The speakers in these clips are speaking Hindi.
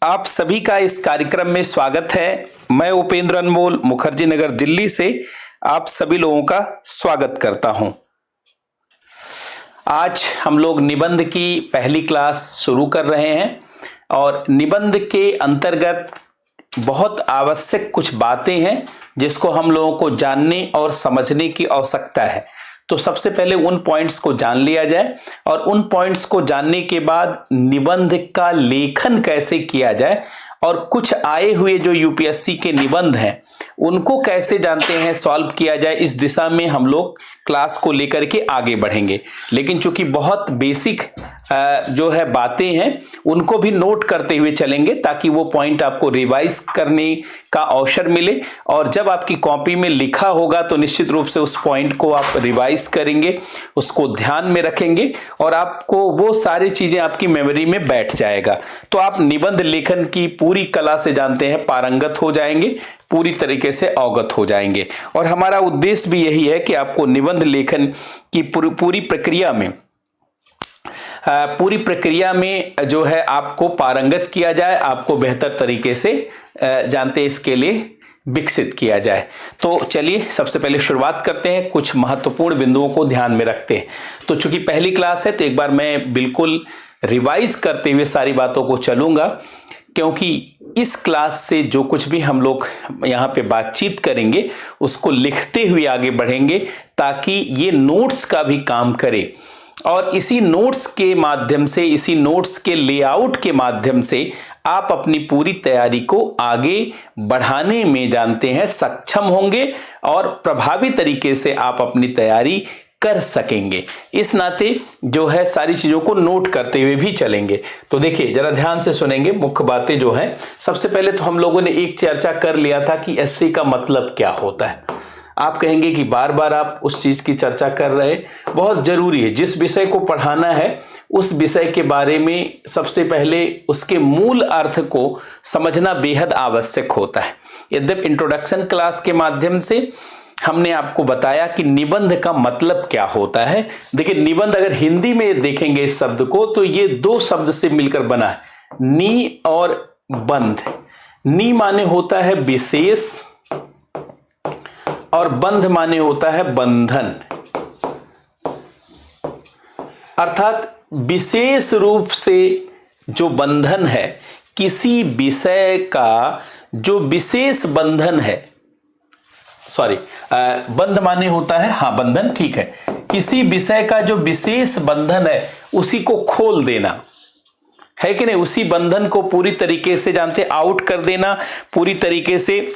आप सभी का इस कार्यक्रम में स्वागत है। मैं उपेंद्र अनमोल मुखर्जी नगर दिल्ली से आप सभी लोगों का स्वागत करता हूं। आज हम लोग निबंध की पहली क्लास शुरू कर रहे हैं और निबंध के अंतर्गत बहुत आवश्यक कुछ बातें हैं जिसको हम लोगों को जानने और समझने की आवश्यकता है। तो सबसे पहले उन पॉइंट्स को जान लिया जाए और उन पॉइंट्स को जानने के बाद निबंध का लेखन कैसे किया जाए और कुछ आए हुए जो यूपीएससी के निबंध हैं उनको कैसे जानते हैं सॉल्व किया जाए, इस दिशा में हम लोग क्लास को लेकर के आगे बढ़ेंगे। लेकिन चूंकि बहुत बेसिक जो है बातें हैं उनको भी नोट करते हुए चलेंगे ताकि वो पॉइंट आपको रिवाइज करने का अवसर मिले और जब आपकी कॉपी में लिखा होगा तो निश्चित रूप से उस पॉइंट को आप रिवाइज करेंगे, उसको ध्यान में रखेंगे और आपको वो सारी चीजें आपकी मेमोरी में बैठ जाएगा। तो आप निबंध लेखन की पूरी कला से जानते हैं पारंगत हो जाएंगे, पूरी तरीके से अवगत हो जाएंगे। और हमारा उद्देश्य भी यही है कि आपको निबंध लेखन की पूरी प्रक्रिया में जो है आपको पारंगत किया जाए, आपको बेहतर तरीके से जानते इसके लिए विकसित किया जाए। तो चलिए सबसे पहले शुरुआत करते हैं, कुछ महत्वपूर्ण बिंदुओं को ध्यान में रखते हैं। तो चूंकि पहली क्लास है तो एक बार मैं बिल्कुल रिवाइज करते हुए सारी बातों को चलूंगा, क्योंकि इस क्लास से जो कुछ भी हम लोग यहाँ पे बातचीत करेंगे उसको लिखते हुए आगे बढ़ेंगे ताकि ये नोट्स का भी काम करे और इसी नोट्स के माध्यम से, इसी नोट्स के लेआउट के माध्यम से आप अपनी पूरी तैयारी को आगे बढ़ाने में जानते हैं सक्षम होंगे और प्रभावी तरीके से आप अपनी तैयारी कर सकेंगे। इस नाते जो है सारी चीजों को नोट करते हुए भी चलेंगे। तो देखिए जरा ध्यान से सुनेंगे मुख्य बातें जो है। सबसे पहले तो हम लोगों ने एक चर्चा कर लिया था कि एसए का मतलब क्या होता है। आप कहेंगे कि बार बार आप उस चीज की चर्चा कर रहे, बहुत जरूरी है। जिस विषय को पढ़ाना है उस विषय के बारे में सबसे पहले उसके मूल अर्थ को समझना बेहद आवश्यक होता है। यद्यपि इंट्रोडक्शन क्लास के माध्यम से हमने आपको बताया कि निबंध का मतलब क्या होता है। देखिए निबंध अगर हिंदी में देखेंगे इस शब्द को तो ये दो शब्द से मिलकर बना है, नी और बंध। नी माने होता है विशेष और बंध माने होता है बंधन, अर्थात विशेष रूप से जो बंधन है, किसी विषय का जो विशेष बंधन है, बंध माने होता है, हाँ बंधन ठीक है, किसी विषय का जो विशेष बंधन है उसी को खोल देना है कि नहीं, उसी बंधन को पूरी तरीके से जानते आउट कर देना, पूरी तरीके से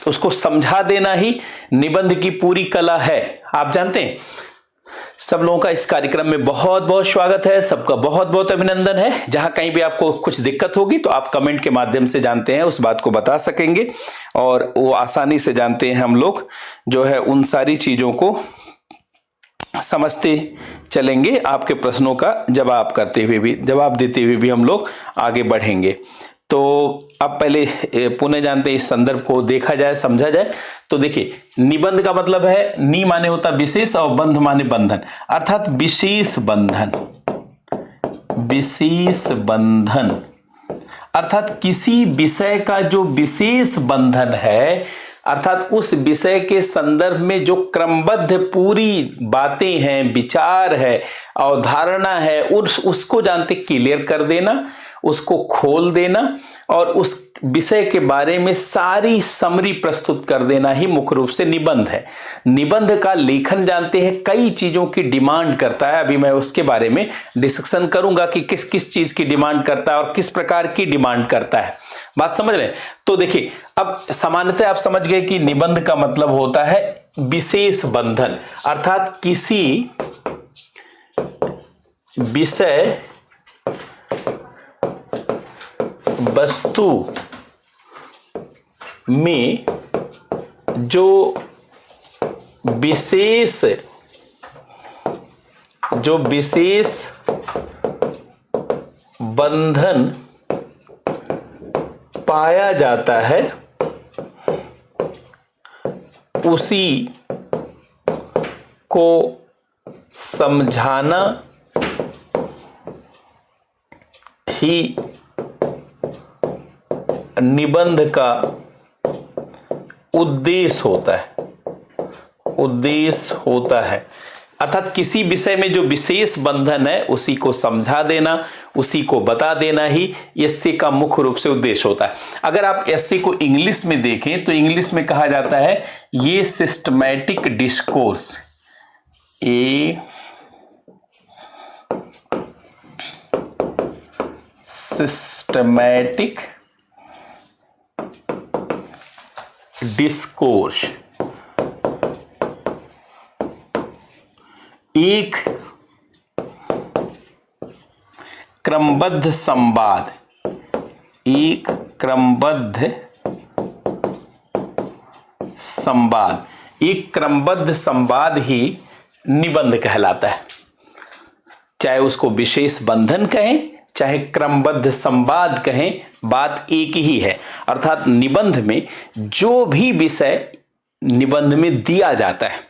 उसको समझा देना ही निबंध की पूरी कला है। आप जानते हैं सब लोगों का इस कार्यक्रम में बहुत बहुत स्वागत है, सबका बहुत बहुत अभिनंदन है। जहां कहीं भी आपको कुछ दिक्कत होगी तो आप कमेंट के माध्यम से जानते हैं उस बात को बता सकेंगे और वो आसानी से जानते हैं हम लोग जो है उन सारी चीजों को समझते चलेंगे। आपके प्रश्नों का जवाब देते हुए भी हम लोग आगे बढ़ेंगे। तो अब पहले पुनः जानते हैं इस संदर्भ को देखा जाए, समझा जाए। तो देखिए निबंध का मतलब है, नी माने होता विशेष और बंध माने बंधन, अर्थात विशेष बंधन। विशेष बंधन अर्थात किसी विषय का जो विशेष बंधन है, अर्थात उस विषय के संदर्भ में जो क्रमबद्ध पूरी बातें हैं, विचार है, अवधारणा है, उसको जानते क्लियर कर देना, उसको खोल देना और उस विषय के बारे में सारी समरी प्रस्तुत कर देना ही मुख्य रूप से निबंध है। निबंध का लेखन जानते हैं कई चीजों की डिमांड करता है। अभी मैं उसके बारे में डिस्कशन करूंगा कि किस किस चीज की डिमांड करता है और किस प्रकार की डिमांड करता है। बात समझ रहे हैं? तो देखिए अब सामान्यतः आप समझ गए कि निबंध का मतलब होता है विशेष बंधन, अर्थात किसी विषय वस्तु में जो विशेष बंधन पाया जाता है उसी को समझाना ही निबंध का उद्देश्य होता है, अर्थात किसी विषय में जो विशेष बंधन है उसी को समझा देना, उसी को बता देना ही एसए का मुख्य रूप से उद्देश्य होता है। अगर आप एसए को इंग्लिश में देखें तो इंग्लिश में कहा जाता है ये सिस्टमैटिक डिस्कोर्स, ए सिस्टमैटिक डिस्कोर्स, एक क्रमबद्ध संवाद, एक क्रमबद्ध संवाद ही निबंध कहलाता है। चाहे उसको विशेष बंधन कहें चाहे क्रमबद्ध संवाद कहें, बात एक ही है। अर्थात निबंध में जो भी विषय निबंध में दिया जाता है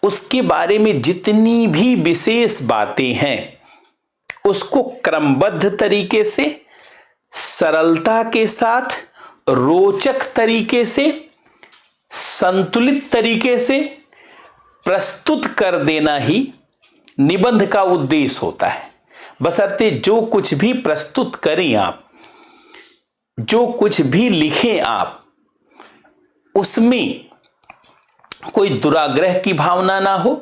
उसके बारे में जितनी भी विशेष बातें हैं उसको क्रमबद्ध तरीके से, सरलता के साथ, रोचक तरीके से, संतुलित तरीके से प्रस्तुत कर देना ही निबंध का उद्देश्य होता है। बशर्ते जो कुछ भी प्रस्तुत करें आप, जो कुछ भी लिखें आप, उसमें कोई दुराग्रह की भावना ना हो,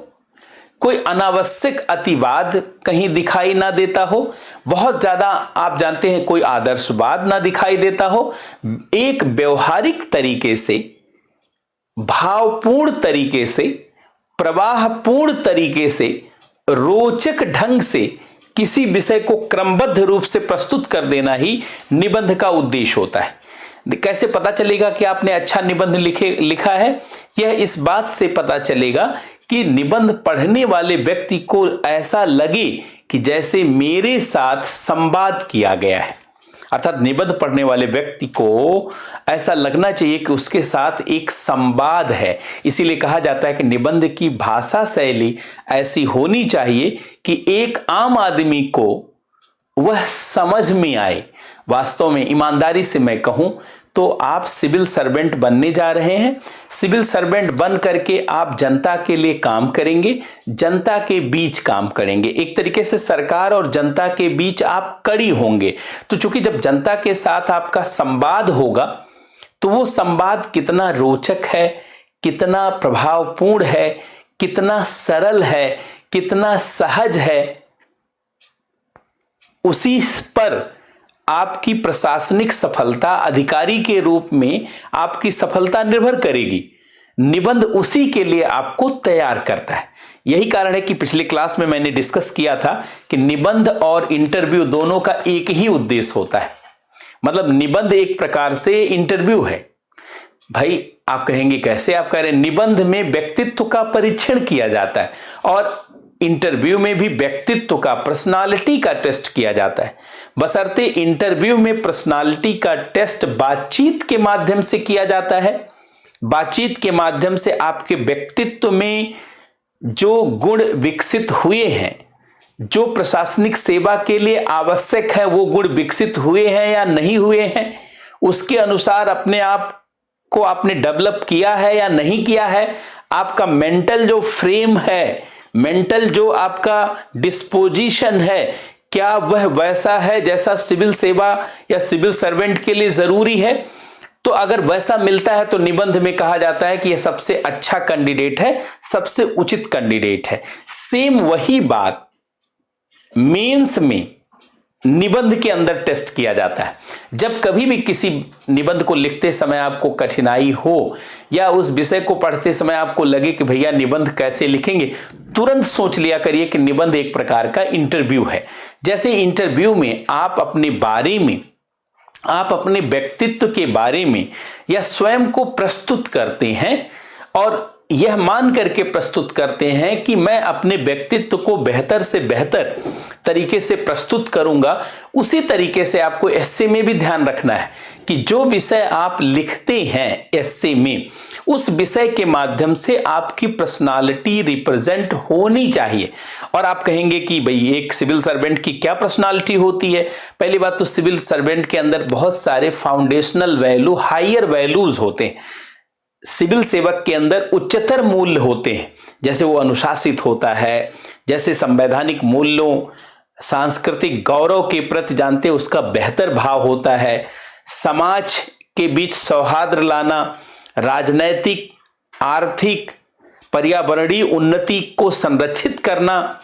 कोई अनावश्यक अतिवाद कहीं दिखाई ना देता हो, बहुत ज्यादा आप जानते हैं कोई आदर्शवाद ना दिखाई देता हो, एक व्यवहारिक तरीके से, भावपूर्ण तरीके से, प्रवाहपूर्ण तरीके से, रोचक ढंग से किसी विषय को क्रमबद्ध रूप से प्रस्तुत कर देना ही निबंध का उद्देश्य होता है। कैसे पता चलेगा कि आपने अच्छा निबंध लिखा है? यह इस बात से पता चलेगा कि निबंध पढ़ने वाले व्यक्ति को ऐसा लगे कि जैसे मेरे साथ संवाद किया गया है। अर्थात निबंध पढ़ने वाले व्यक्ति को ऐसा लगना चाहिए कि उसके साथ एक संवाद है। इसीलिए कहा जाता है कि निबंध की भाषा शैली ऐसी होनी चाहिए कि एक आम आदमी को वह समझ में आए। वास्तव में ईमानदारी से मैं कहूं तो आप सिविल सर्वेंट बनने जा रहे हैं। सिविल सर्वेंट बन करके आप जनता के लिए काम करेंगे, जनता के बीच काम करेंगे। एक तरीके से सरकार और जनता के बीच आप कड़ी होंगे। तो चूंकि जब जनता के साथ आपका संवाद होगा तो वो संवाद कितना रोचक है, कितना प्रभावपूर्ण है, कितना सरल है, कितना सहज है, उसी पर आपकी प्रशासनिक सफलता, अधिकारी के रूप में आपकी सफलता निर्भर करेगी। निबंध उसी के लिए आपको तैयार करता है। यही कारण है कि पिछले क्लास में मैंने डिस्कस किया था कि निबंध और इंटरव्यू दोनों का एक ही उद्देश्य होता है। मतलब निबंध एक प्रकार से इंटरव्यू है। भाई आप कहेंगे कैसे? आप कह रहे हैं निबंध में व्यक्तित्व का परीक्षण किया जाता है और इंटरव्यू में भी व्यक्तित्व का, पर्सनालिटी का टेस्ट किया जाता है। बशर्ते इंटरव्यू में पर्सनालिटी का टेस्ट बातचीत के माध्यम से किया जाता है। बातचीत के माध्यम से आपके व्यक्तित्व में जो गुण विकसित हुए हैं, जो प्रशासनिक सेवा के लिए आवश्यक है, वो गुण विकसित हुए हैं या नहीं हुए हैं, उसके अनुसार अपने आप को आपने डेवलप किया है या नहीं किया है, आपका मेंटल जो फ्रेम है, मेंटल जो आपका डिस्पोजिशन है, क्या वह वैसा है जैसा सिविल सेवा या सिविल सर्वेंट के लिए जरूरी है? तो अगर वैसा मिलता है तो निबंध में कहा जाता है कि यह सबसे अच्छा कैंडिडेट है, सबसे उचित कैंडिडेट है। सेम वही बात मेंस में निबंध के अंदर टेस्ट किया जाता है। जब कभी भी किसी निबंध को लिखते समय आपको कठिनाई हो या उस विषय को पढ़ते समय आपको लगे कि भैया निबंध कैसे लिखेंगे, तुरंत सोच लिया करिए कि निबंध एक प्रकार का इंटरव्यू है। जैसे इंटरव्यू में आप अपने बारे में, आप अपने व्यक्तित्व के बारे में या स्वयं को प्रस्तुत करते हैं और यह मान करके प्रस्तुत करते हैं कि मैं अपने व्यक्तित्व को बेहतर से बेहतर तरीके से प्रस्तुत करूंगा। उसी तरीके से आपको एस्से में भी ध्यान रखना है कि जो विषय आप लिखते हैं एस्से में, उस विषय के माध्यम से आपकी पर्सनालिटी रिप्रेजेंट होनी चाहिए। और आप कहेंगे कि भाई एक सिविल सर्वेंट की क्या पर्सनालिटी होती है? पहली बात तो सिविल सर्वेंट के अंदर बहुत सारे फाउंडेशनल वैल्यू, हायर वैल्यूज होते हैं। सिविल सेवक के अंदर उच्चतर मूल्य होते हैं, जैसे वो अनुशासित होता है, जैसे संवैधानिक मूल्यों, सांस्कृतिक गौरव के प्रति जानते उसका बेहतर भाव होता है, समाज के बीच सौहार्द लाना, राजनैतिक, आर्थिक, पर्यावरणीय उन्नति को संरक्षित करना,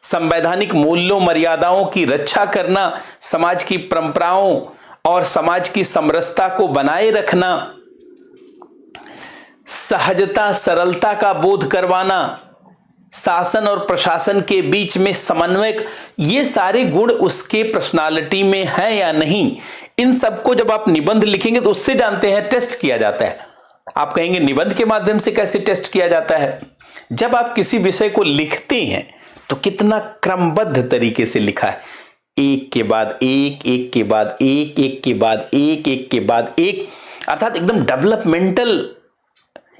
संवैधानिक मूल्यों मर्यादाओं की रक्षा करना, समाज की परंपराओं और समाज की समरसता को बनाए रखना, सहजता सरलता का बोध करवाना, शासन और प्रशासन के बीच में समन्वय, ये सारे गुण उसके पर्सनालिटी में है या नहीं, इन सबको जब आप निबंध लिखेंगे तो उससे जानते हैं टेस्ट किया जाता है। आप कहेंगे निबंध के माध्यम से कैसे टेस्ट किया जाता है? जब आप किसी विषय को लिखते हैं तो कितना क्रमबद्ध तरीके से लिखा है, एक के बाद एक, एक के बाद एक, एक के बाद एक, एक के बाद एक, अर्थात एकदम डेवलपमेंटल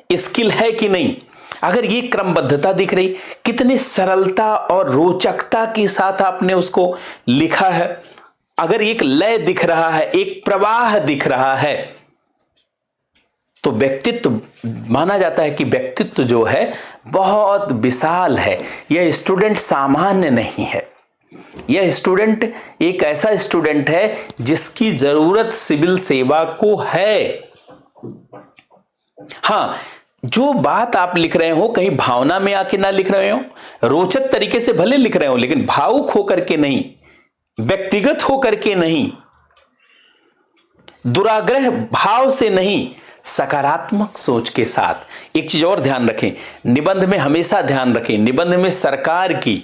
स्किल है कि नहीं। अगर ये क्रमबद्धता दिख रही, कितनी सरलता और रोचकता के साथ आपने उसको लिखा है, अगर एक लय दिख रहा है, एक प्रवाह दिख रहा है, तो व्यक्तित्व माना जाता है कि व्यक्तित्व जो है बहुत विशाल है। यह स्टूडेंट सामान्य नहीं है, यह स्टूडेंट एक ऐसा स्टूडेंट है जिसकी जरूरत सिविल सेवा को है। हां, जो बात आप लिख रहे हो कहीं भावना में आके ना लिख रहे हो, रोचक तरीके से भले लिख रहे हो, लेकिन भावुक होकर के नहीं, व्यक्तिगत होकर के नहीं, दुराग्रह भाव से नहीं, सकारात्मक सोच के साथ। एक चीज और ध्यान रखें, निबंध में हमेशा ध्यान रखें, निबंध में सरकार की,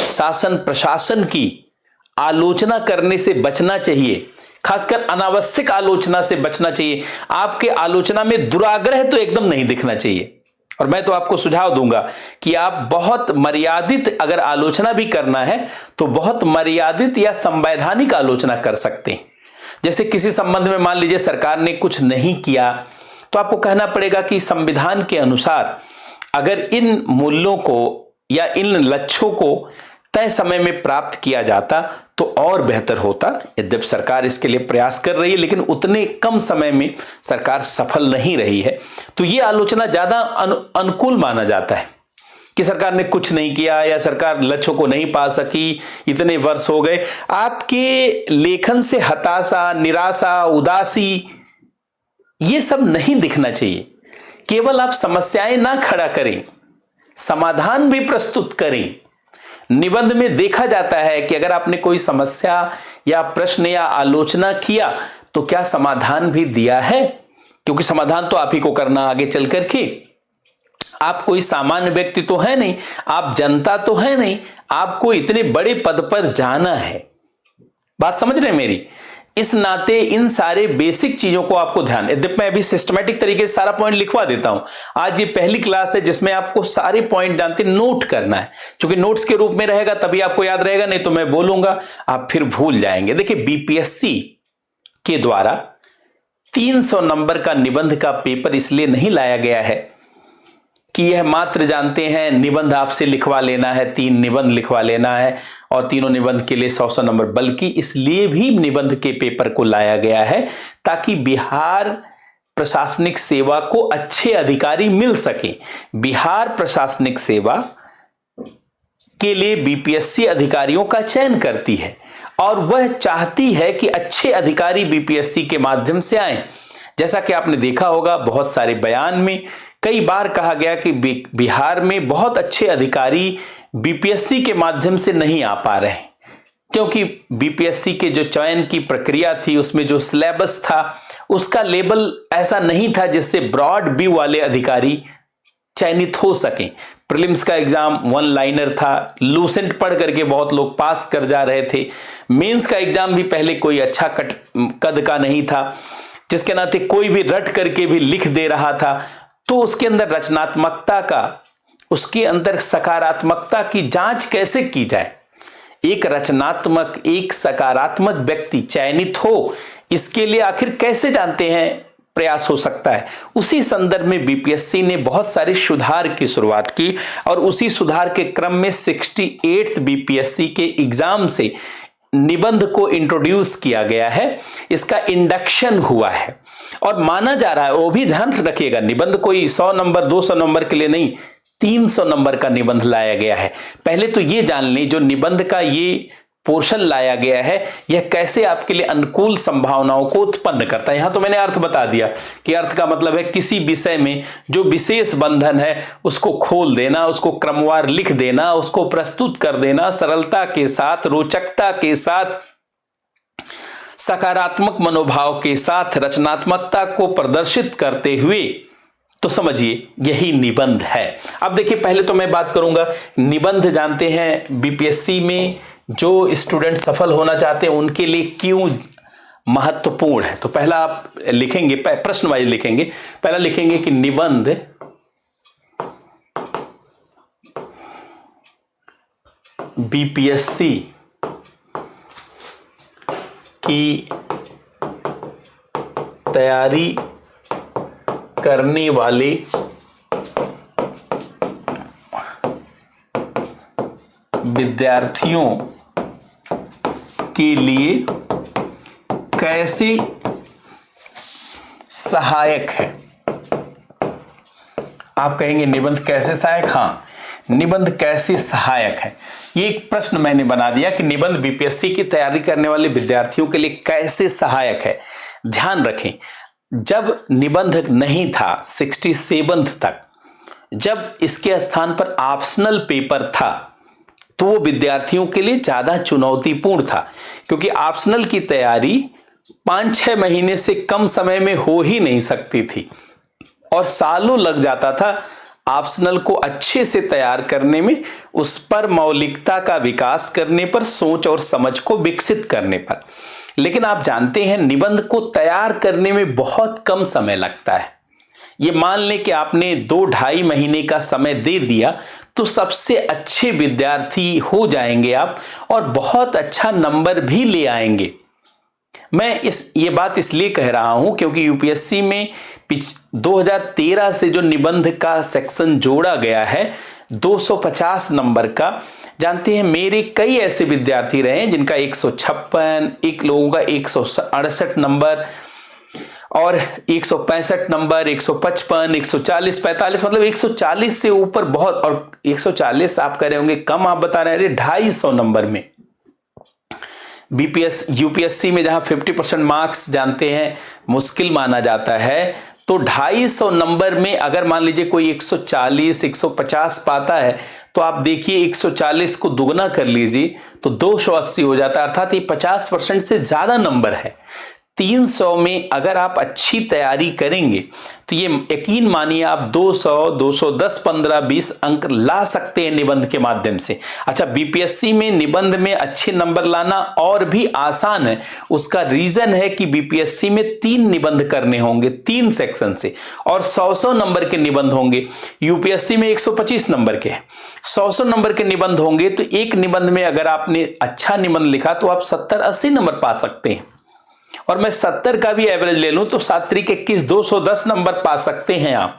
शासन प्रशासन की आलोचना करने से बचना चाहिए, खासकर अनावश्यक आलोचना से बचना चाहिए। आपके आलोचना में दुराग्रह तो एकदम नहीं दिखना चाहिए। और मैं तो आपको सुझाव दूंगा कि आप बहुत मर्यादित, अगर आलोचना भी करना है तो बहुत मर्यादित या संवैधानिक आलोचना कर सकते हैं। जैसे किसी संबंध में मान लीजिए सरकार ने कुछ नहीं किया, तो आपको कहना पड़ेगा कि संविधान के अनुसार अगर इन मूल्यों को या इन लक्ष्यों को तय समय में प्राप्त किया जाता तो और बेहतर होता। यद्यपि सरकार इसके लिए प्रयास कर रही है, लेकिन उतने कम समय में सरकार सफल नहीं रही है, तो ये आलोचना ज्यादा अनुकूल माना जाता है कि सरकार ने कुछ नहीं किया या सरकार लक्ष्यों को नहीं पा सकी, इतने वर्ष हो गए। आपके लेखन से हताशा, निराशा, उदासी ये सब नहीं दिखना चाहिए। केवल आप समस्याएं ना खड़ा करें, समाधान भी प्रस्तुत करें। निबंध में देखा जाता है कि अगर आपने कोई समस्या या प्रश्न या आलोचना किया तो क्या समाधान भी दिया है, क्योंकि समाधान तो आप ही को करना आगे चल करके। आप कोई सामान्य व्यक्ति तो है नहीं, आप जनता तो है नहीं, आपको इतने बड़े पद पर जाना है। बात समझ रहे हैं मेरी? इस नाते इन सारे बेसिक चीजों को आपको ध्यान, यद्यपि मैं अभी सिस्टमैटिक तरीके से सारा पॉइंट लिखवा देता हूं। आज ये पहली क्लास है जिसमें आपको सारे पॉइंट जानते नोट करना है, क्योंकि नोट्स के रूप में रहेगा तभी आपको याद रहेगा, नहीं तो मैं बोलूंगा आप फिर भूल जाएंगे। देखिए, बीपीएससी के द्वारा 300 नंबर का निबंध का पेपर इसलिए नहीं लाया गया है कि यह मात्र जानते हैं निबंध आपसे लिखवा लेना है, 3 निबंध लिखवा लेना है और तीनों निबंध के लिए 100 नंबर, बल्कि इसलिए भी निबंध के पेपर को लाया गया है ताकि बिहार प्रशासनिक सेवा को अच्छे अधिकारी मिल सके। बिहार प्रशासनिक सेवा के लिए बीपीएससी अधिकारियों का चयन करती है और वह चाहती है कि अच्छे अधिकारी बीपीएससी के माध्यम से आए। जैसा कि आपने देखा होगा, बहुत सारे बयान में कई बार कहा गया कि बिहार में बहुत अच्छे अधिकारी बीपीएससी के माध्यम से नहीं आ पा रहे, क्योंकि बीपीएससी के जो चयन की प्रक्रिया थी उसमें जो सिलेबस था उसका लेवल ऐसा नहीं था जिससे ब्रॉड व्यू वाले अधिकारी चयनित हो सके। प्रीलिम्स का एग्जाम 1 लाइनर था, लूसेंट पढ़ करके बहुत लोग पास कर जा रहे थे। मेंस का एग्जाम भी पहले कोई अच्छा कद का नहीं था, जिसके नाते कोई भी रट करके भी लिख दे रहा था। तो उसके अंदर रचनात्मकता का, उसके अंदर सकारात्मकता की जांच कैसे की जाए, एक रचनात्मक, एक सकारात्मक व्यक्ति चयनित हो, इसके लिए आखिर कैसे जानते हैं प्रयास हो सकता है। उसी संदर्भ में बीपीएससी ने बहुत सारे सुधार की शुरुआत की और उसी सुधार के क्रम में 68th बीपीएससी के एग्जाम से निबंध को इंट्रोड्यूस किया गया है, इसका इंडक्शन हुआ है और माना जा रहा है, वो भी ध्यान रखिएगा, निबंध कोई 100 नंबर 200 नंबर के लिए नहीं, 300 नंबर का निबंध लाया गया है। पहले तो ये जान लें, जो निबंध का ये पोर्शन लाया गया है यह कैसे आपके लिए अनुकूल संभावनाओं को उत्पन्न करता है। यहां तो मैंने अर्थ बता दिया कि अर्थ का मतलब है किसी विषय में जो विशेष बंधन है उसको खोल देना, उसको क्रमवार लिख देना, उसको प्रस्तुत कर देना, सरलता के साथ, रोचकता के साथ, सकारात्मक मनोभाव के साथ, रचनात्मकता को प्रदर्शित करते हुए, तो समझिए यही निबंध है। अब देखिए, पहले तो मैं बात करूंगा निबंध, जानते हैं बीपीएससी में जो स्टूडेंट सफल होना चाहते हैं उनके लिए क्यों महत्वपूर्ण है। तो पहला आप लिखेंगे, प्रश्न वाइज लिखेंगे, पहला लिखेंगे कि निबंध बीपीएससी की तैयारी करने वाले विद्यार्थियों के लिए कैसे सहायक है। आप कहेंगे निबंध कैसे सहायक? हाँ, निबंध कैसे सहायक है, ये एक प्रश्न मैंने बना दिया कि निबंध बीपीएससी की तैयारी करने वाले विद्यार्थियों के लिए कैसे सहायक है। ध्यान रखें, जब निबंध नहीं था 67 तक, जब इसके स्थान पर ऑप्शनल पेपर था, तो वो विद्यार्थियों के लिए ज्यादा चुनौतीपूर्ण था, क्योंकि ऑप्शनल की तैयारी 5-6 महीने से कम समय में हो ही नहीं सकती थी और सालों लग जाता था ऑप्शनल को अच्छे से तैयार करने में, उस पर मौलिकता का विकास करने पर, सोच और समझ को विकसित करने पर। लेकिन आप जानते हैं निबंध को तैयार करने में बहुत कम समय लगता है। ये मान लें कि आपने 2-2.5 महीने का समय दे दिया तो सबसे अच्छे विद्यार्थी हो जाएंगे आप और बहुत अच्छा नंबर भी ले आएंगे। मैं ये बात इसलिए कह रहा हूं क्योंकि यूपीएससी में 2013 से जो निबंध का सेक्शन जोड़ा गया है 250 नंबर का, जानते हैं मेरे कई ऐसे विद्यार्थी रहे हैं जिनका 156, एक लोगों का 168 नंबर और 165 नंबर, 155, 140, 45, मतलब 140 से ऊपर बहुत, और 140 आप कह रहे होंगे कम, आप बता रहे हैं 250 नंबर में। यूपीएससी में जहां 50% मार्क्स जानते हैं मुश्किल माना जाता है, तो 250 नंबर में अगर मान लीजिए कोई 140, 150 पाता है, तो आप देखिए 140 को दुगना कर लीजिए तो 280 हो जाता है, अर्थात ये 50% से ज्यादा नंबर है। 300 में अगर आप अच्छी तैयारी करेंगे तो ये यकीन मानिए आप 200, 210, 15, 20 अंक ला सकते हैं निबंध के माध्यम से। अच्छा, बीपीएससी में निबंध में अच्छे नंबर लाना और भी आसान है। उसका रीजन है कि बीपीएससी में 3 निबंध करने होंगे 3 सेक्शन से और 100 नंबर के निबंध होंगे। यूपीएससी में 125 नंबर के 100 नंबर के निबंध होंगे, तो एक निबंध में अगर आपने अच्छा निबंध लिखा तो आप 70-80 नंबर पा सकते हैं। और मैं 70 का भी एवरेज ले लूं तो 7×21 210 नंबर पा सकते हैं आप।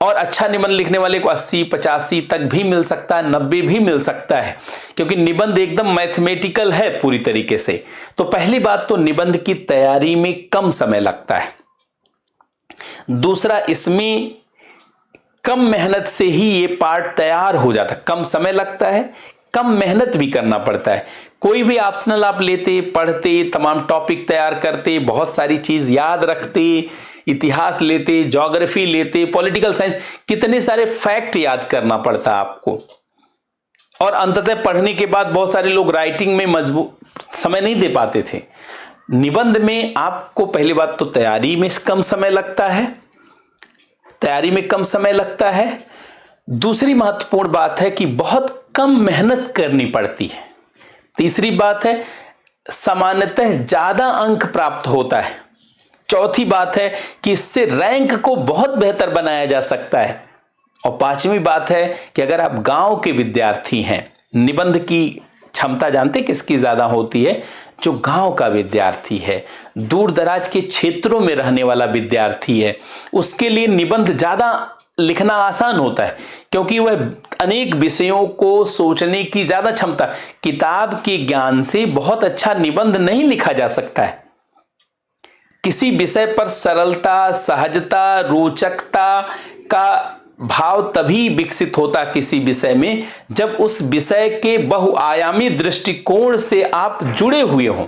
और अच्छा निबंध लिखने वाले को 80-85 तक भी मिल सकता है, 90 भी मिल सकता है, क्योंकि निबंध एकदम मैथमेटिकल है पूरी तरीके से। तो पहली बात तो निबंध की तैयारी में कम समय लगता है। दूसरा, इसमें कम मेहनत से ही ये पार्ट तैयार हो जाता है। कम समय लगता है, कम मेहनत भी करना पड़ता है। कोई भी ऑप्शनल आप लेते, पढ़ते, तमाम टॉपिक तैयार करते, बहुत सारी चीज याद रखते, इतिहास लेते, ज्योग्राफी लेते, पॉलिटिकल साइंस, कितने सारे फैक्ट याद करना पड़ता आपको। और अंततः पढ़ने के बाद बहुत सारे लोग राइटिंग में मजबूत समय नहीं दे पाते थे। निबंध में आपको पहली बात तो तैयारी में कम समय लगता है, तैयारी में कम समय लगता है। दूसरी महत्वपूर्ण बात है कि बहुत कम मेहनत करनी पड़ती है। तीसरी बात है सामान्यतः ज्यादा अंक प्राप्त होता है। चौथी बात है कि इससे रैंक को बहुत बेहतर बनाया जा सकता है। और पांचवी बात है कि अगर आप गांव के विद्यार्थी हैं, निबंध की क्षमता जानते किसकी ज्यादा होती है? जो गांव का विद्यार्थी है, दूर दराज के क्षेत्रों में रहने वाला विद्यार्थी है, उसके लिए निबंध ज्यादा लिखना आसान होता है, क्योंकि वह अनेक विषयों को सोचने की ज्यादा क्षमता, किताब के ज्ञान से बहुत अच्छा निबंध नहीं लिखा जा सकता है। किसी विषय पर सरलता, सहजता, रोचकता का भाव तभी विकसित होता किसी विषय में जब उस विषय के बहुआयामी दृष्टिकोण से आप जुड़े हुए हों।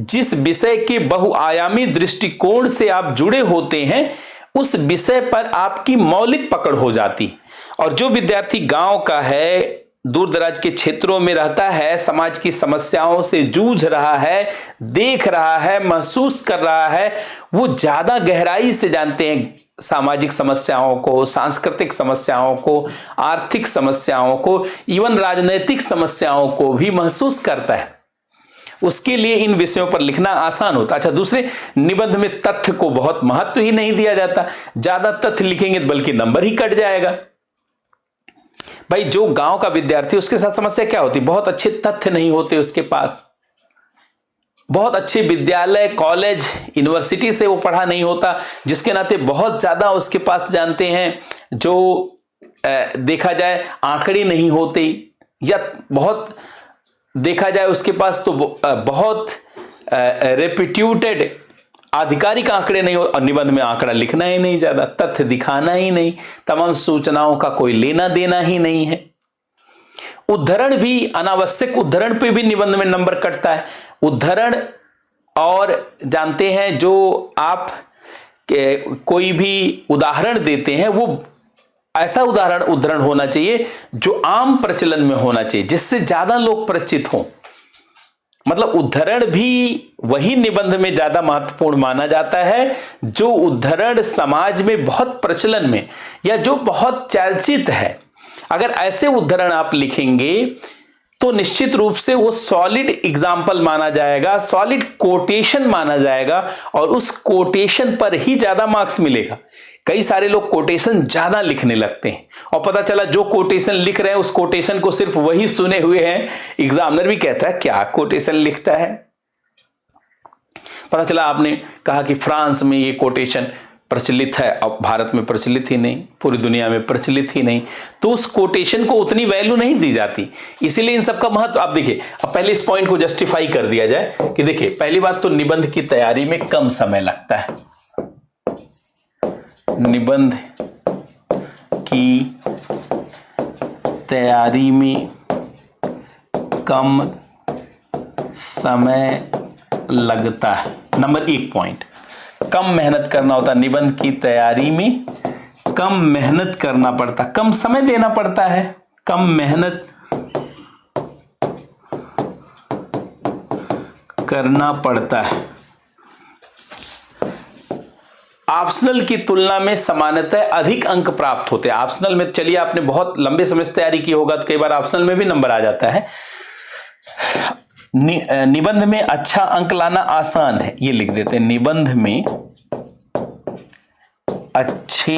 जिस विषय के बहुआयामी दृष्टिकोण से आप जुड़े होते हैं, उस विषय पर आपकी मौलिक पकड़ हो जाती। और जो विद्यार्थी गांव का है, दूर दराज के क्षेत्रों में रहता है, समाज की समस्याओं से जूझ रहा है, देख रहा है, महसूस कर रहा है, वो ज्यादा गहराई से जानते हैं सामाजिक समस्याओं को, सांस्कृतिक समस्याओं को, आर्थिक समस्याओं को, इवन राजनीतिक समस्याओं को भी महसूस करता है। उसके लिए इन विषयों पर लिखना आसान होता। अच्छा, दूसरे, निबंध में तथ्य को बहुत महत्व ही नहीं दिया जाता। ज्यादा तथ्य लिखेंगे बल्कि नंबर ही कट जाएगा। भाई, जो गांव का विद्यार्थी, उसके साथ समस्या क्या होती? बहुत अच्छे तथ्य नहीं होते उसके पास, बहुत अच्छे विद्यालय, कॉलेज, यूनिवर्सिटी से वो पढ़ा नहीं होता, जिसके नाते बहुत ज्यादा उसके पास जानते हैं, जो देखा जाए आंकड़े नहीं होते, या बहुत देखा जाए उसके पास तो बहुत रेप्यूटेड आधिकारिक आंकड़े नहीं हो। और निबंध में आंकड़ा लिखना ही नहीं, ज्यादा तथ्य दिखाना ही नहीं, तमाम सूचनाओं का कोई लेना देना ही नहीं है। उद्धरण भी, अनावश्यक उद्धरण पे भी निबंध में नंबर कटता है। उद्धरण, और जानते हैं जो आप कोई भी उदाहरण देते हैं, वो ऐसा उद्धरण होना चाहिए जो आम प्रचलन में होना चाहिए, जिससे ज्यादा लोग परिचित हों। मतलब उद्धरण भी वही निबंध में ज्यादा महत्वपूर्ण माना जाता है जो उद्धरण समाज में बहुत प्रचलन में, या जो बहुत चर्चित है। अगर ऐसे उद्धरण आप लिखेंगे तो निश्चित रूप से वो सॉलिड एग्जाम्पल माना जाएगा, सॉलिड कोटेशन माना जाएगा, और उस कोटेशन पर ही ज्यादा मार्क्स मिलेगा। कई सारे लोग कोटेशन ज्यादा लिखने लगते हैं, और पता चला जो कोटेशन लिख रहे हैं उस कोटेशन को सिर्फ वही सुने हुए हैं। एग्जामिनर भी कहता है क्या कोटेशन लिखता है। पता चला आपने कहा कि फ्रांस में ये कोटेशन प्रचलित है, अब भारत में प्रचलित ही नहीं, पूरी दुनिया में प्रचलित ही नहीं, तो उस कोटेशन को उतनी वैल्यू नहीं दी जाती। इसीलिए इन सब का महत्व आप देखिए। अब पहले इस पॉइंट को जस्टिफाई कर दिया जाए कि देखिए, पहली बात तो निबंध की तैयारी में कम समय लगता है। निबंध की तैयारी में कम समय लगता है। नंबर 1 पॉइंट, कम मेहनत करना होता है। निबंध की तैयारी में कम मेहनत करना पड़ता, कम समय देना पड़ता है, कम मेहनत करना पड़ता है। ऑप्शनल की तुलना में सामान्यतः अधिक अंक प्राप्त होते हैं। ऑप्शनल में, चलिए आपने बहुत लंबे समय से तैयारी की होगा तो कई बार ऑप्शनल में भी नंबर आ जाता है। निबंध में अच्छा अंक लाना आसान है, ये लिख देते हैं। निबंध में अच्छे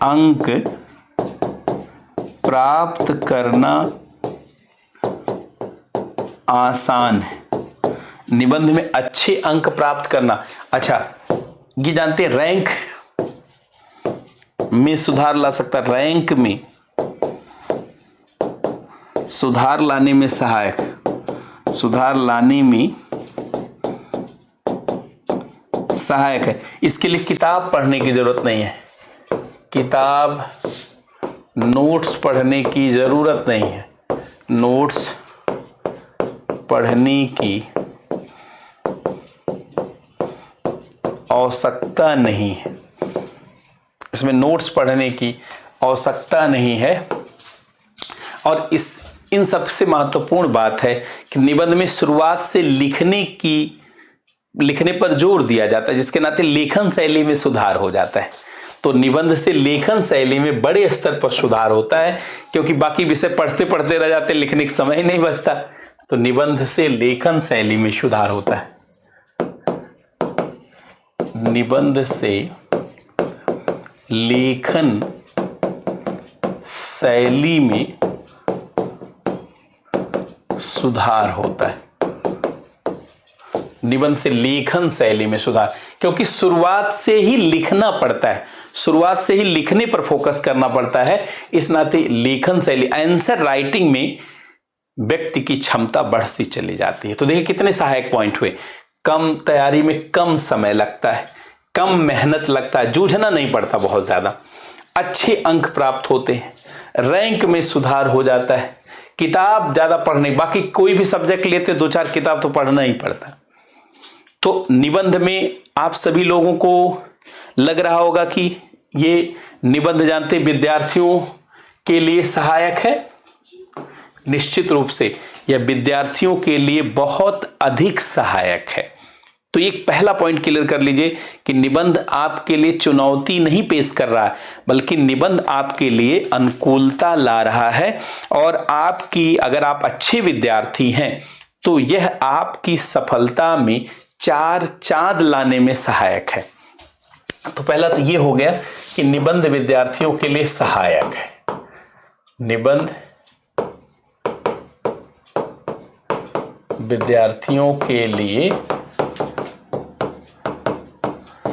अंक प्राप्त करना आसान है। निबंध में अच्छे अंक प्राप्त करना। अच्छा, ये जानते हैं रैंक में सुधार ला सकता, रैंक में सुधार लाने में सहायक, सुधार लाने में सहायक है। इसके लिए किताब पढ़ने की जरूरत नहीं है, किताब नोट्स पढ़ने की जरूरत नहीं है, नोट्स पढ़ने की आवश्यकता नहीं है। इसमें नोट्स पढ़ने की आवश्यकता नहीं है। और इन सबसे महत्वपूर्ण बात है कि निबंध में शुरुआत से लिखने पर जोर दिया जाता है, जिसके नाते लेखन शैली में सुधार हो जाता है। तो निबंध से लेखन शैली में बड़े स्तर पर सुधार होता है, क्योंकि बाकी विषय पढ़ते पढ़ते रह जाते, लिखने का समय ही नहीं बचता। तो निबंध से लेखन शैली में सुधार होता है। निबंध से लेखन शैली में सुधार होता है। निबंध से लेखन शैली में सुधार, क्योंकि शुरुआत से ही लिखना पड़ता है, शुरुआत से ही लिखने पर फोकस करना पड़ता है, इस नाते लेखन शैली, आंसर राइटिंग में व्यक्ति की क्षमता बढ़ती चली जाती है। तो देखिए कितने सहायक पॉइंट हुए। कम तैयारी में कम समय लगता है, कम मेहनत लगता है, जूझना नहीं पड़ता बहुत ज्यादा, अच्छे अंक प्राप्त होते हैं, रैंक में सुधार हो जाता है, किताब ज्यादा पढ़ने, बाकी कोई भी सब्जेक्ट लेते 2-4 किताब तो पढ़ना ही पड़ता। तो निबंध में आप सभी लोगों को लग रहा होगा कि ये निबंध जानते विद्यार्थियों के लिए सहायक है। निश्चित रूप से यह विद्यार्थियों के लिए बहुत अधिक सहायक है। तो एक पहला पॉइंट क्लियर कर लीजिए कि निबंध आपके लिए चुनौती नहीं पेश कर रहा है, बल्कि निबंध आपके लिए अनुकूलता ला रहा है। और आपकी, अगर आप अच्छे विद्यार्थी हैं तो यह आपकी सफलता में 4 चांद लाने में सहायक है। तो पहला तो ये हो गया कि निबंध विद्यार्थियों के लिए सहायक है। निबंध विद्यार्थियों के लिए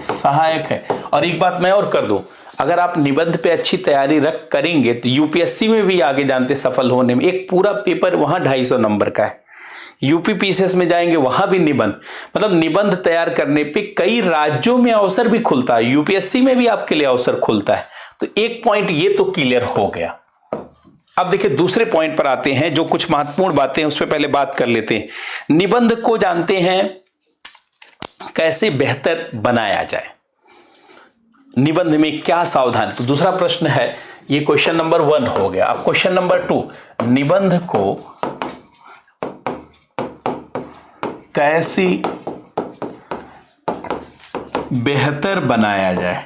सहायक है। और एक बात मैं और कर दूं, अगर आप निबंध पे अच्छी तैयारी करेंगे तो यूपीएससी में भी आगे जानते सफल होने में, एक पूरा पेपर वहां 250 नंबर का है। यूपी पीसीएस में जाएंगे वहां भी निबंध, मतलब निबंध तैयार करने पे कई राज्यों में अवसर भी खुलता है, यूपीएससी में भी आपके लिए अवसर खुलता है। तो एक पॉइंट ये तो क्लियर हो गया। अब देखिए दूसरे पॉइंट पर आते हैं, जो कुछ महत्वपूर्ण बातें उस पर पहले बात कर लेते हैं। निबंध को जानते हैं कैसे बेहतर बनाया जाए, निबंध में क्या सावधान। तो दूसरा प्रश्न है, ये क्वेश्चन नंबर 1 हो गया। अब क्वेश्चन नंबर 2, निबंध को कैसे बेहतर बनाया जाए,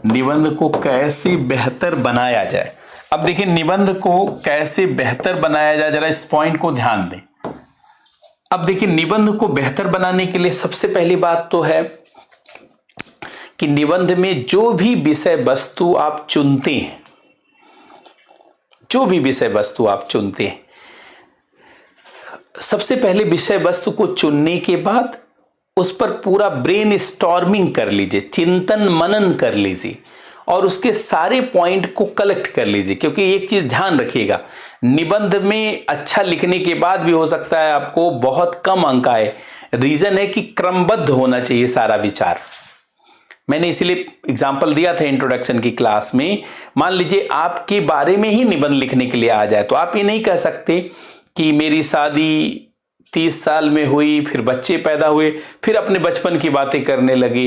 निबंध को कैसे बेहतर बनाया जाए। अब देखिए निबंध को कैसे बेहतर बनाया जाए, जरा इस पॉइंट को ध्यान दें। अब देखिए निबंध को बेहतर बनाने के लिए सबसे पहली बात तो है कि निबंध में जो भी विषय वस्तु आप चुनते हैं, जो भी विषय वस्तु आप चुनते हैं, सबसे पहले विषय वस्तु को चुनने के बाद उस पर पूरा ब्रेन स्टॉर्मिंग कर लीजिए, चिंतन मनन कर लीजिए और उसके सारे पॉइंट को कलेक्ट कर लीजिए। क्योंकि एक चीज ध्यान रखिएगा, निबंध में अच्छा लिखने के बाद भी हो सकता है आपको बहुत कम अंक आए। रीजन है कि क्रमबद्ध होना चाहिए सारा विचार। मैंने इसीलिए एग्जाम्पल दिया था इंट्रोडक्शन की क्लास में। मान लीजिए आपके बारे में ही निबंध लिखने के लिए आ जाए तो आप ये नहीं कह सकते कि मेरी शादी 30 साल में हुई, फिर बच्चे पैदा हुए, फिर अपने बचपन की बातें करने लगे।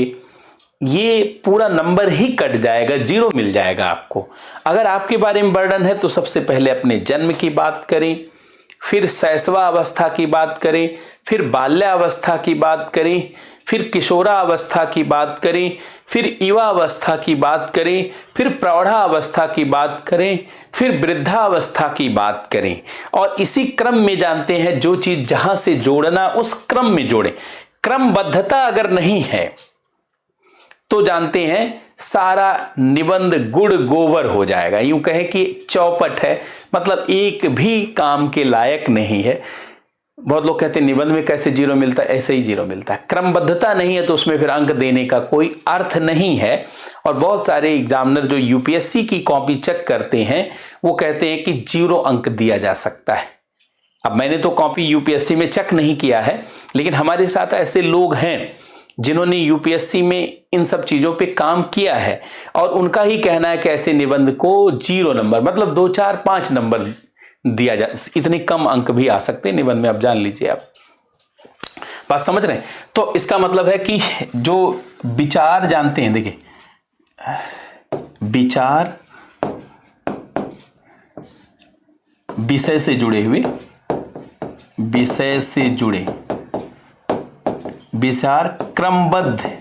ये पूरा नंबर ही कट जाएगा, 0 मिल जाएगा आपको। अगर आपके बारे में वर्णन है तो सबसे पहले अपने जन्म की बात करें, फिर शैशवा अवस्था की बात करें, फिर बाल्यावस्था की बात करें, फिर किशोरावस्था की बात करें, फिर युवावस्था की बात करें, फिर प्रौढ़ावस्था की बात करें, फिर वृद्धावस्था की बात करें। और इसी क्रम में जानते हैं जो चीज जहां से जोड़ना उस क्रम में जोड़ें। क्रमबद्धता अगर नहीं है तो जानते हैं सारा निबंध गुड़ गोबर हो जाएगा। यूं कहे कि चौपट है, मतलब एक भी काम के लायक नहीं है। बहुत लोग कहते हैं निबंध में कैसे 0 मिलता है, ऐसे ही 0 मिलता है। क्रमबद्धता नहीं है तो उसमें फिर अंक देने का कोई अर्थ नहीं है। और बहुत सारे एग्जामिनर जो यूपीएससी की कॉपी चेक करते हैं वो कहते हैं कि 0 अंक दिया जा सकता है। अब मैंने तो कॉपी यूपीएससी में चेक नहीं किया है, लेकिन हमारे साथ ऐसे लोग हैं जिन्होंने यूपीएससी में इन सब चीजों पे काम किया है और उनका ही कहना है कि ऐसे निबंध को 0 नंबर, मतलब 2, 4, 5 नंबर दिया जा, इतने कम अंक भी आ सकते हैं निबंध में। आप जान लीजिए, आप बात समझ रहे हैं। तो इसका मतलब है कि जो विचार जानते हैं, देखिए विचार विषय से जुड़े हुए, विषय से जुड़े विचार क्रमबद्ध,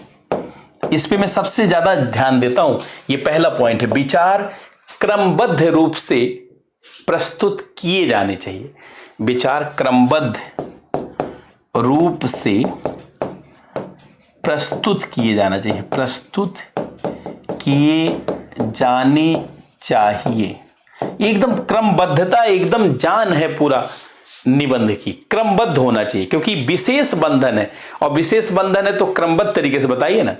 इस पे मैं सबसे ज्यादा ध्यान देता हूं। ये पहला पॉइंट है, विचार क्रमबद्ध रूप से प्रस्तुत किए जाने चाहिए। विचार क्रमबद्ध रूप से प्रस्तुत किए जाना चाहिए, प्रस्तुत किए जाने चाहिए। एकदम क्रमबद्धता, एकदम जान है पूरा निबंध की, क्रमबद्ध होना चाहिए, क्योंकि विशेष बंधन है, और विशेष बंधन है तो क्रमबद्ध तरीके से बताइए ना।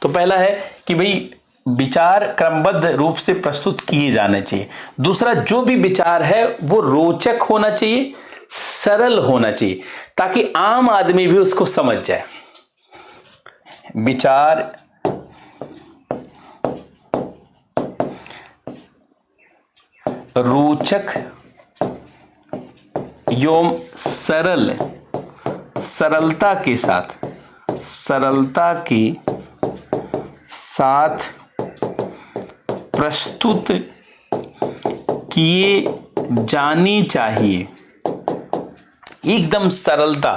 तो पहला है कि भाई विचार क्रमबद्ध रूप से प्रस्तुत किए जाने चाहिए। दूसरा, जो भी विचार है वो रोचक होना चाहिए, सरल होना चाहिए, ताकि आम आदमी भी उसको समझ जाए। विचार रोचक एवं सरल, सरलता के साथ, सरलता के साथ प्रस्तुत किए जानी चाहिए। एकदम सरलता,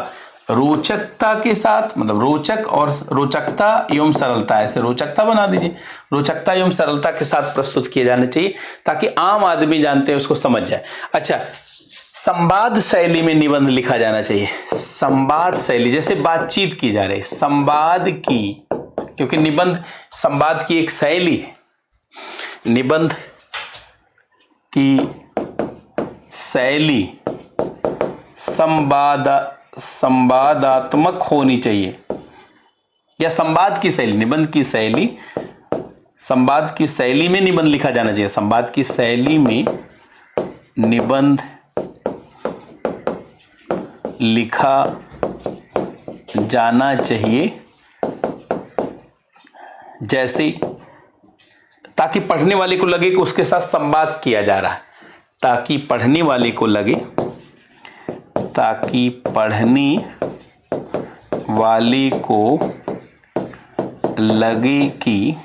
रोचकता के साथ, मतलब रोचक और रोचकता एवं सरलता, ऐसे रोचकता बना दीजिए, रोचकता एवं सरलता के साथ प्रस्तुत किए जाने चाहिए, ताकि आम आदमी जानते हैं उसको समझ जाए। अच्छा, संवाद शैली में निबंध लिखा जाना चाहिए। संवाद शैली, जैसे बातचीत की जा रही, संवाद की, क्योंकि निबंध संवाद की एक शैली है। निबंध की शैली संवादात्मक होनी चाहिए, या संवाद की शैली, निबंध की शैली, संवाद की शैली में निबंध लिखा जाना चाहिए। संवाद की शैली में निबंध लिखा जाना चाहिए, जैसे ताकि पढ़ने वाले को लगे कि उसके साथ संवाद किया जा रहा है, ताकि पढ़ने वाले को लगे, ताकि पढ़ने वाले को लगे कि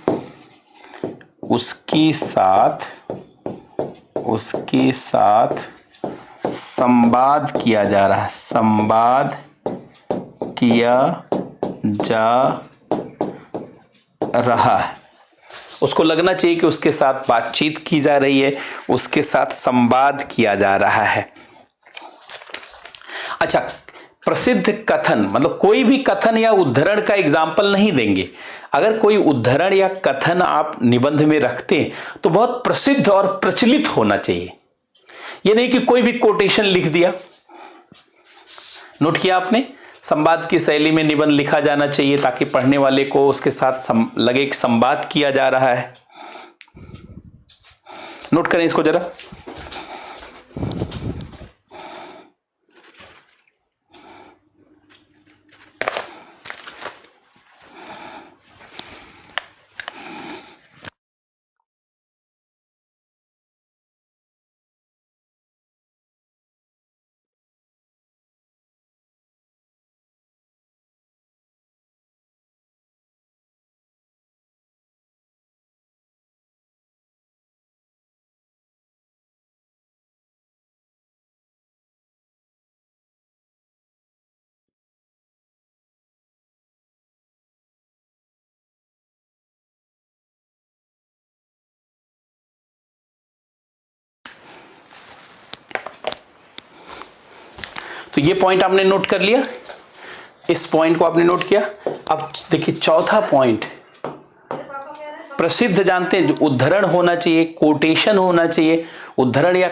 उसके साथ संवाद किया जा रहा है, संवाद किया जा रहा है। उसको लगना चाहिए कि उसके साथ बातचीत की जा रही है, उसके साथ संवाद किया जा रहा है। अच्छा, प्रसिद्ध कथन, मतलब कोई भी कथन या उद्धरण का एग्जाम्पल नहीं देंगे। अगर कोई उद्धरण या कथन आप निबंध में रखते हैं तो बहुत प्रसिद्ध और प्रचलित होना चाहिए। ये नहीं कि कोई भी कोटेशन लिख दिया। नोट किया आपने? संवाद की शैली में निबंध लिखा जाना चाहिए ताकि पढ़ने वाले को उसके साथ लगे कि संवाद किया जा रहा है। नोट करें इसको जरा। तो ये पॉइंट आपने नोट कर लिया, इस पॉइंट को आपने नोट किया। अब देखिए चौथा पॉइंट, प्रसिद्ध जानते हैं, जो उद्धरण होना चाहिए, कोटेशन होना चाहिए, उद्धरण या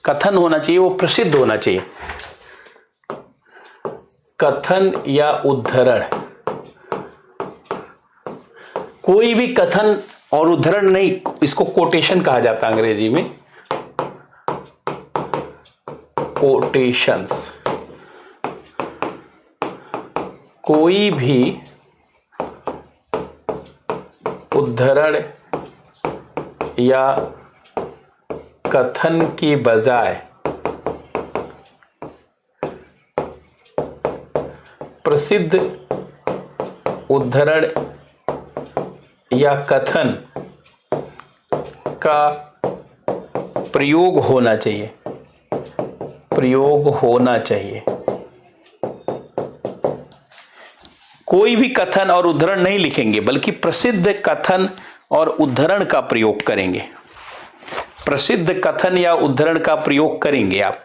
कथन होना चाहिए, वो प्रसिद्ध होना चाहिए। कथन या उद्धरण, कोई भी कथन और उद्धरण नहीं, इसको कोटेशन कहा जाता है अंग्रेजी में, कोटेशंस। कोई भी उद्धरण या कथन के बजाय प्रसिद्ध उद्धरण या कथन का प्रयोग होना चाहिए, प्रयोग होना चाहिए। कोई भी कथन और उद्धरण नहीं लिखेंगे, बल्कि प्रसिद्ध कथन और उद्धरण का प्रयोग करेंगे। प्रसिद्ध कथन या उद्धरण का प्रयोग करेंगे आप।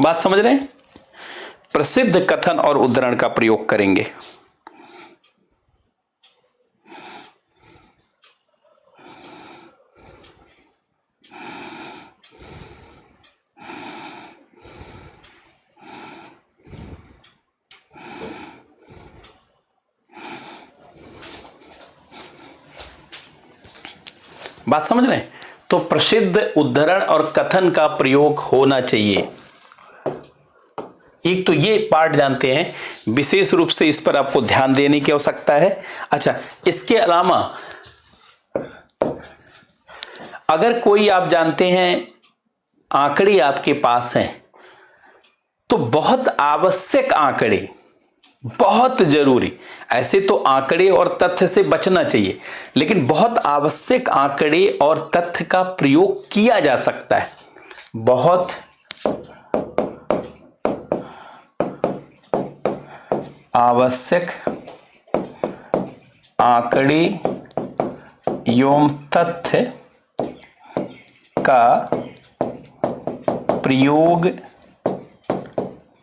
बात समझ रहे हैं? प्रसिद्ध कथन और उद्धरण का प्रयोग करेंगे। बात समझ रहे हैं? तो प्रसिद्ध उद्धरण और कथन का प्रयोग होना चाहिए। एक तो ये पार्ट जानते हैं, विशेष रूप से इस पर आपको ध्यान देने की आवश्यकता है। अच्छा, इसके अलावा अगर कोई आप जानते हैं आंकड़े आपके पास हैं, तो बहुत आवश्यक आंकड़े, बहुत जरूरी, ऐसे तो आंकड़े और तथ्य से बचना चाहिए, लेकिन बहुत आवश्यक आंकड़े और तथ्य का प्रयोग किया जा सकता है। बहुत आवश्यक आंकड़े एवं तथ्य का प्रयोग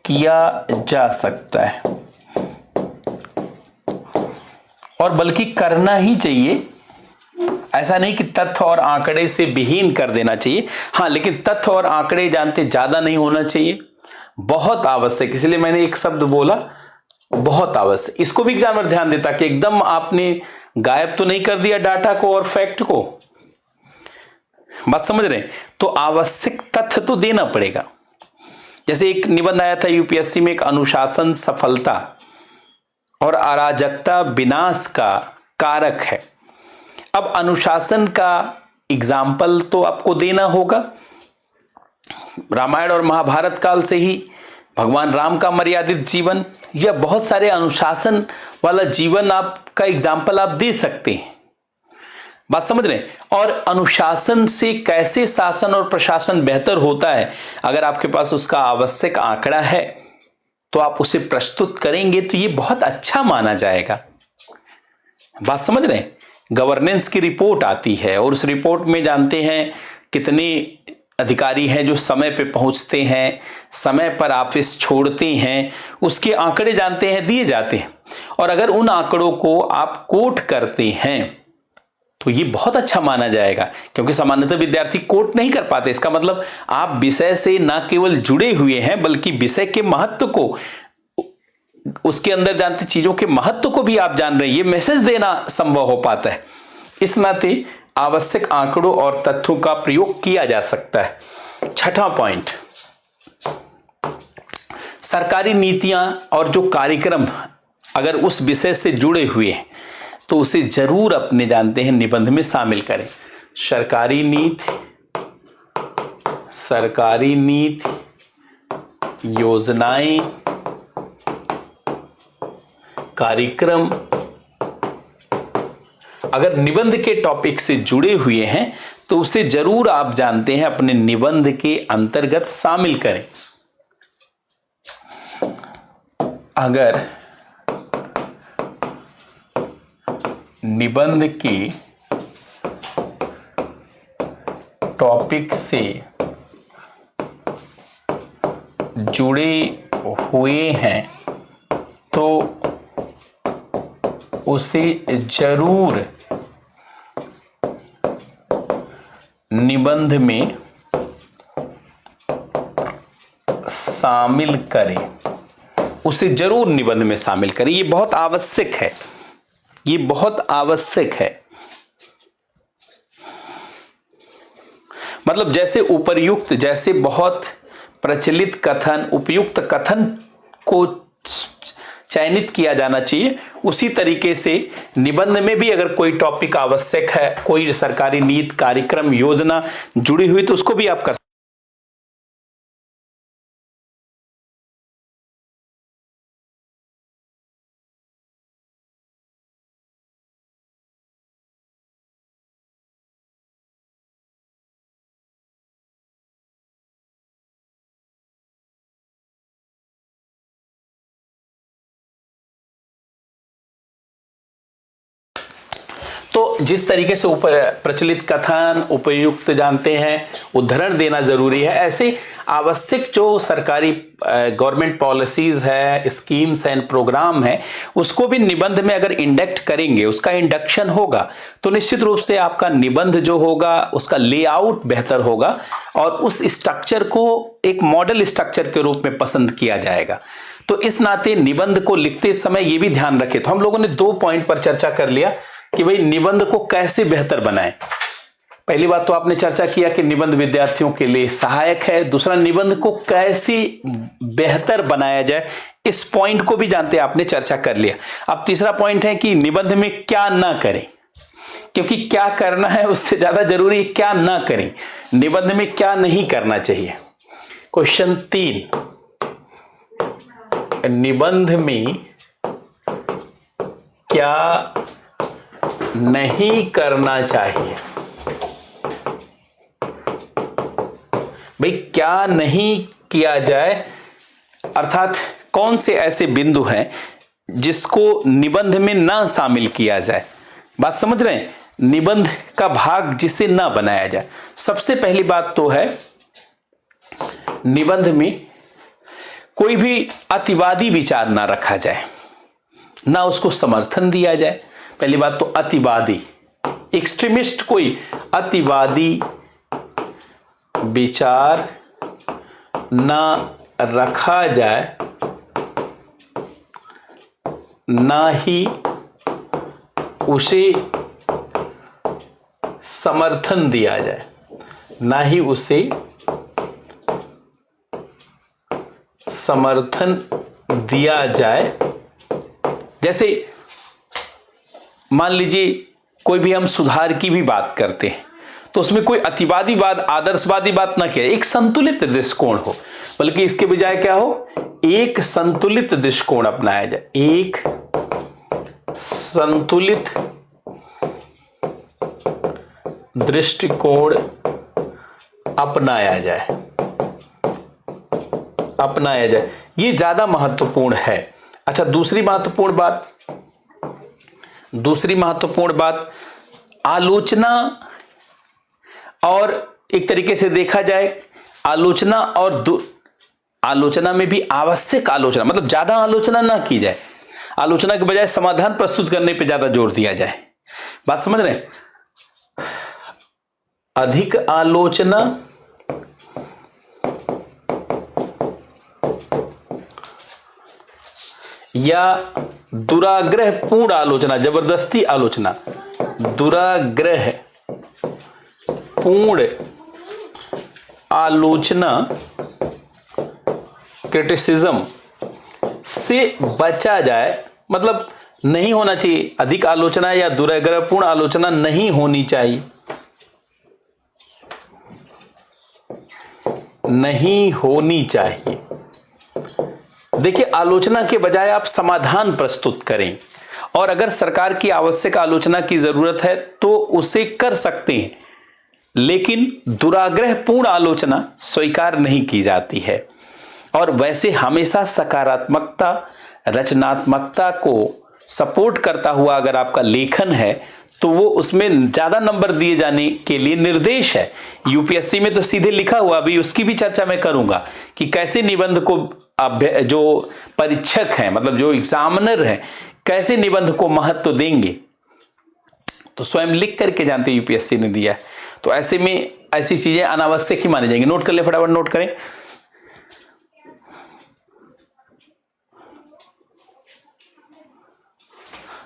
किया जा सकता है, और बल्कि करना ही चाहिए। ऐसा नहीं कि तथ्य और आंकड़े से विहीन कर देना चाहिए, हाँ, लेकिन तथ्य और आंकड़े जानते ज्यादा नहीं होना चाहिए, बहुत आवश्यक। इसलिए मैंने एक शब्द बोला, बहुत आवश्यक। इसको भी एग्जामिनर ध्यान देता कि एकदम आपने गायब तो नहीं कर दिया डाटा को और फैक्ट को। बात समझ रहे हैं? तो आवश्यक तथ्य तो देना पड़ेगा। जैसे एक निबंध आया था यूपीएससी में, एक अनुशासन सफलता और अराजकता विनाश का कारक है। अब अनुशासन का एग्जाम्पल तो आपको देना होगा। रामायण और महाभारत काल से ही भगवान राम का मर्यादित जीवन या बहुत सारे अनुशासन वाला जीवन आपका एग्जाम्पल आप दे सकते हैं। बात समझ रहे हैं? और अनुशासन से कैसे शासन और प्रशासन बेहतर होता है, अगर आपके पास उसका आवश्यक आंकड़ा है तो आप उसे प्रस्तुत करेंगे तो ये बहुत अच्छा माना जाएगा। बात समझ रहे हैं? गवर्नेंस की रिपोर्ट आती है और उस रिपोर्ट में जानते हैं कितने अधिकारी हैं जो समय पे पहुंचते हैं, समय पर ऑफिस छोड़ते हैं, उसके आंकड़े जानते हैं दिए जाते हैं। और अगर उन आंकड़ों को आप कोट करते हैं तो ये बहुत अच्छा माना जाएगा, क्योंकि सामान्यतः विद्यार्थी कोट नहीं कर पाते। इसका मतलब आप विषय से ना केवल जुड़े हुए हैं बल्कि विषय के महत्व को, उसके अंदर जानते चीजों के महत्व को भी आप जान रहे हैं, ये मैसेज देना संभव हो पाता है। इस नाते आवश्यक आंकड़ों और तथ्यों का प्रयोग किया जा सकता है। छठा पॉइंट, सरकारी नीतियां और जो कार्यक्रम अगर उस विषय से जुड़े हुए हैं तो उसे जरूर अपने जानते हैं निबंध में शामिल करें। सरकारी नीति, योजनाएं, कार्यक्रम अगर निबंध के टॉपिक से जुड़े हुए हैं तो उसे जरूर आप जानते हैं अपने निबंध के अंतर्गत शामिल करें। अगर निबंध के टॉपिक से जुड़े हुए हैं तो उसे जरूर निबंध में शामिल करें, उसे जरूर निबंध में शामिल करें। ये बहुत आवश्यक है, ये बहुत आवश्यक है। मतलब जैसे उपर्युक्त, जैसे बहुत प्रचलित कथन, उपयुक्त कथन को चयनित किया जाना चाहिए, उसी तरीके से निबंध में भी अगर कोई टॉपिक आवश्यक है, कोई सरकारी नीति, कार्यक्रम, योजना जुड़ी हुई तो उसको भी आप कर। तो जिस तरीके से प्रचलित कथन उपयुक्त जानते हैं, उदाहरण देना जरूरी है, ऐसे आवश्यक जो सरकारी गवर्नमेंट पॉलिसीज है, स्कीम्स एंड प्रोग्राम है, उसको भी निबंध में अगर इंडक्ट करेंगे, उसका इंडक्शन होगा, तो निश्चित रूप से आपका निबंध जो होगा उसका लेआउट बेहतर होगा और उस स्ट्रक्चर को एक मॉडल स्ट्रक्चर के रूप में पसंद किया जाएगा। तो इस नाते निबंध को लिखते समय ये भी ध्यान रखें। तो हम लोगों ने 2 पॉइंट पर चर्चा कर लिया कि भाई निबंध को कैसे बेहतर बनाएं। पहली बात तो आपने चर्चा किया कि निबंध विद्यार्थियों के लिए सहायक है। दूसरा, निबंध को कैसे बेहतर बनाया जाए, इस पॉइंट को भी जानते आपने चर्चा कर लिया। अब तीसरा पॉइंट है कि निबंध में क्या ना करें, क्योंकि क्या करना है उससे ज्यादा जरूरी क्या ना करें, निबंध में क्या नहीं करना चाहिए। क्वेश्चन 3, निबंध में क्या नहीं करना चाहिए। भाई क्या नहीं किया जाए, अर्थात कौन से ऐसे बिंदु हैं जिसको निबंध में ना शामिल किया जाए। बात समझ रहे हैं, निबंध का भाग जिसे ना बनाया जाए। सबसे पहली बात तो है निबंध में कोई भी अतिवादी विचार ना रखा जाए, ना उसको समर्थन दिया जाए। पहली बात तो अतिवादी, एक्सट्रीमिस्ट कोई अतिवादी विचार ना रखा जाए, ना ही उसे समर्थन दिया जाए, ना ही उसे समर्थन दिया जाए। जैसे मान लीजिए कोई भी हम सुधार की भी बात करते हैं तो उसमें कोई अतिवादी बात, आदर्शवादी बात ना किया, एक संतुलित दृष्टिकोण हो, बल्कि इसके बजाय क्या हो, एक संतुलित दृष्टिकोण अपनाया जाए, एक संतुलित दृष्टिकोण अपनाया जाए, ये ज्यादा महत्वपूर्ण है। अच्छा, दूसरी महत्वपूर्ण बात आलोचना, और एक तरीके से देखा जाए आलोचना और आलोचना में भी आवश्यक आलोचना, मतलब ज्यादा आलोचना ना की जाए, आलोचना के बजाय समाधान प्रस्तुत करने पे ज्यादा जोर दिया जाए। बात समझ रहे हैं, अधिक आलोचना या दुराग्रह पूर्ण आलोचना, जबरदस्ती आलोचना, दुराग्रह पूर्ण आलोचना, क्रिटिसिज्म से बचा जाए। मतलब नहीं होना चाहिए, अधिक आलोचना या दुराग्रहपूर्ण आलोचना नहीं होनी चाहिए, नहीं होनी चाहिए। देखिए, आलोचना के बजाय आप समाधान प्रस्तुत करें, और अगर सरकार की आवश्यक आलोचना की जरूरत है तो उसे कर सकते हैं, लेकिन दुराग्रहपूर्ण आलोचना स्वीकार नहीं की जाती है। और वैसे हमेशा सकारात्मकता, रचनात्मकता को सपोर्ट करता हुआ अगर आपका लेखन है तो वो उसमें ज्यादा नंबर दिए जाने के लिए निर्देश है। यूपीएससी में तो सीधे लिखा हुआ, अभी उसकी भी चर्चा मैं करूंगा कि कैसे निबंध को जो परीक्षक हैं, मतलब जो एग्जामिनर हैं, कैसे निबंध को महत्व देंगे, तो स्वयं लिख करके जानते यूपीएससी ने दिया है। तो ऐसे में ऐसी चीजें अनावश्यक ही मानी जाएंगी। नोट कर ले, फटाफट नोट करें।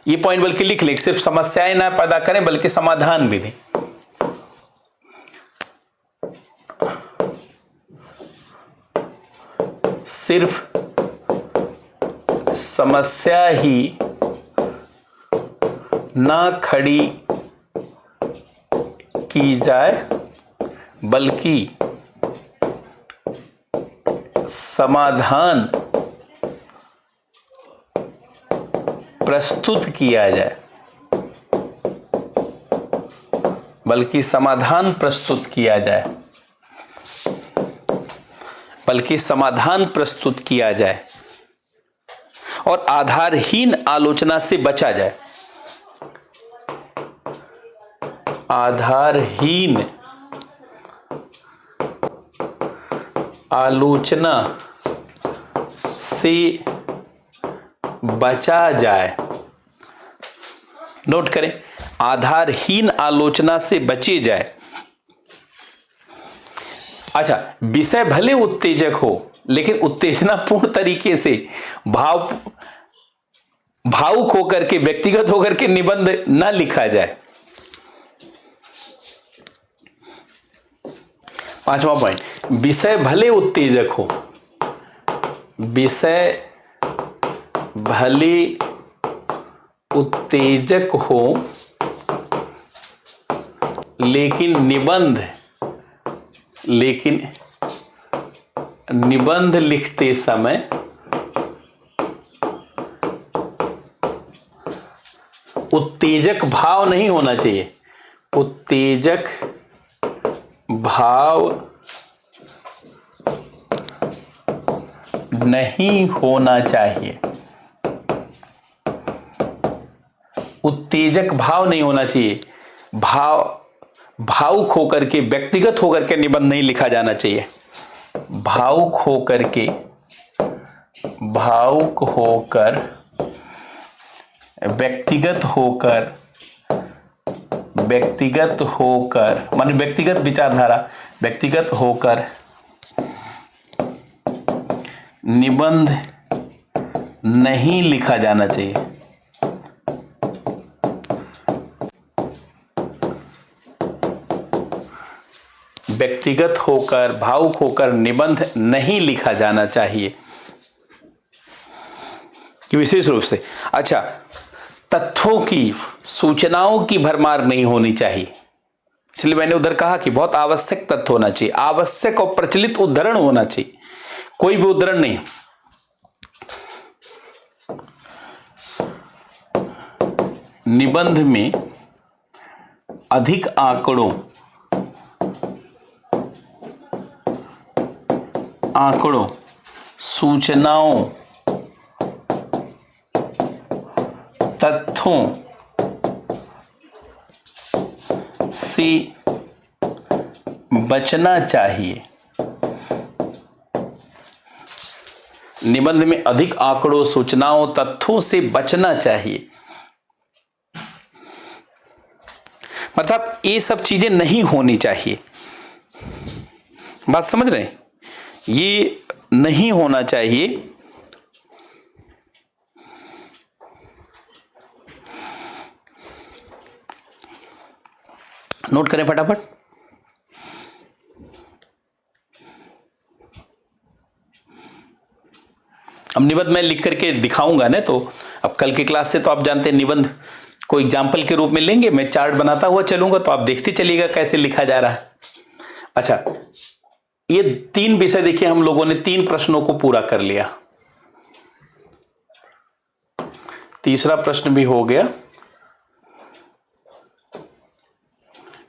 ये पॉइंट बल्कि लिख ले, सिर्फ समस्याएं ना पैदा करें बल्कि समाधान भी दें। सिर्फ समस्या ही ना खड़ी की जाए बल्कि समाधान प्रस्तुत किया जाए, बल्कि समाधान प्रस्तुत किया जाए, बल्कि समाधान प्रस्तुत किया जाए, और आधारहीन आलोचना से बचा जाए। आधारहीन आलोचना से बचा जाए। नोट करें, आधारहीन आलोचना से बचे जाए। अच्छा, विषय भले उत्तेजक हो लेकिन उत्तेजनापूर्ण तरीके से भावुक होकर के, व्यक्तिगत होकर के निबंध न लिखा जाए। 5वां पॉइंट, विषय भले उत्तेजक हो, विषय भले उत्तेजक हो लेकिन निबंध लिखते समय उत्तेजक भाव नहीं होना चाहिए। उत्तेजक भाव नहीं होना चाहिए। उत्तेजक भाव नहीं होना चाहिए। भावुक होकर के, व्यक्तिगत होकर के निबंध नहीं लिखा जाना चाहिए। भावुक होकर व्यक्तिगत होकर माने व्यक्तिगत विचारधारा, व्यक्तिगत होकर निबंध नहीं लिखा जाना चाहिए। व्यक्तिगत होकर, भावुक होकर निबंध नहीं लिखा जाना चाहिए विशेष रूप से। अच्छा, तथ्यों की, सूचनाओं की भरमार नहीं होनी चाहिए। इसलिए मैंने उधर कहा कि बहुत आवश्यक तथ्य होना चाहिए, आवश्यक और प्रचलित उद्धरण होना चाहिए, कोई भी उद्धरण नहीं। निबंध में अधिक आंकड़ों, सूचनाओं, तथ्यों से बचना चाहिए। निबंध में अधिक आंकड़ों, सूचनाओं, तथ्यों से बचना चाहिए। मतलब ये सब चीजें नहीं होनी चाहिए। बात समझ रहे हैं? ये नहीं होना चाहिए। नोट करें फटाफट। अब निबंध मैं लिख करके दिखाऊंगा ना, तो अब कल की क्लास से तो आप जानते हैं निबंध को एग्जाम्पल के रूप में लेंगे, मैं चार्ट बनाता हुआ चलूंगा तो आप देखते चलिएगा कैसे लिखा जा रहा है। अच्छा, ये 3 विषय देखिए, हम लोगों ने 3 प्रश्नों को पूरा कर लिया। तीसरा प्रश्न भी हो गया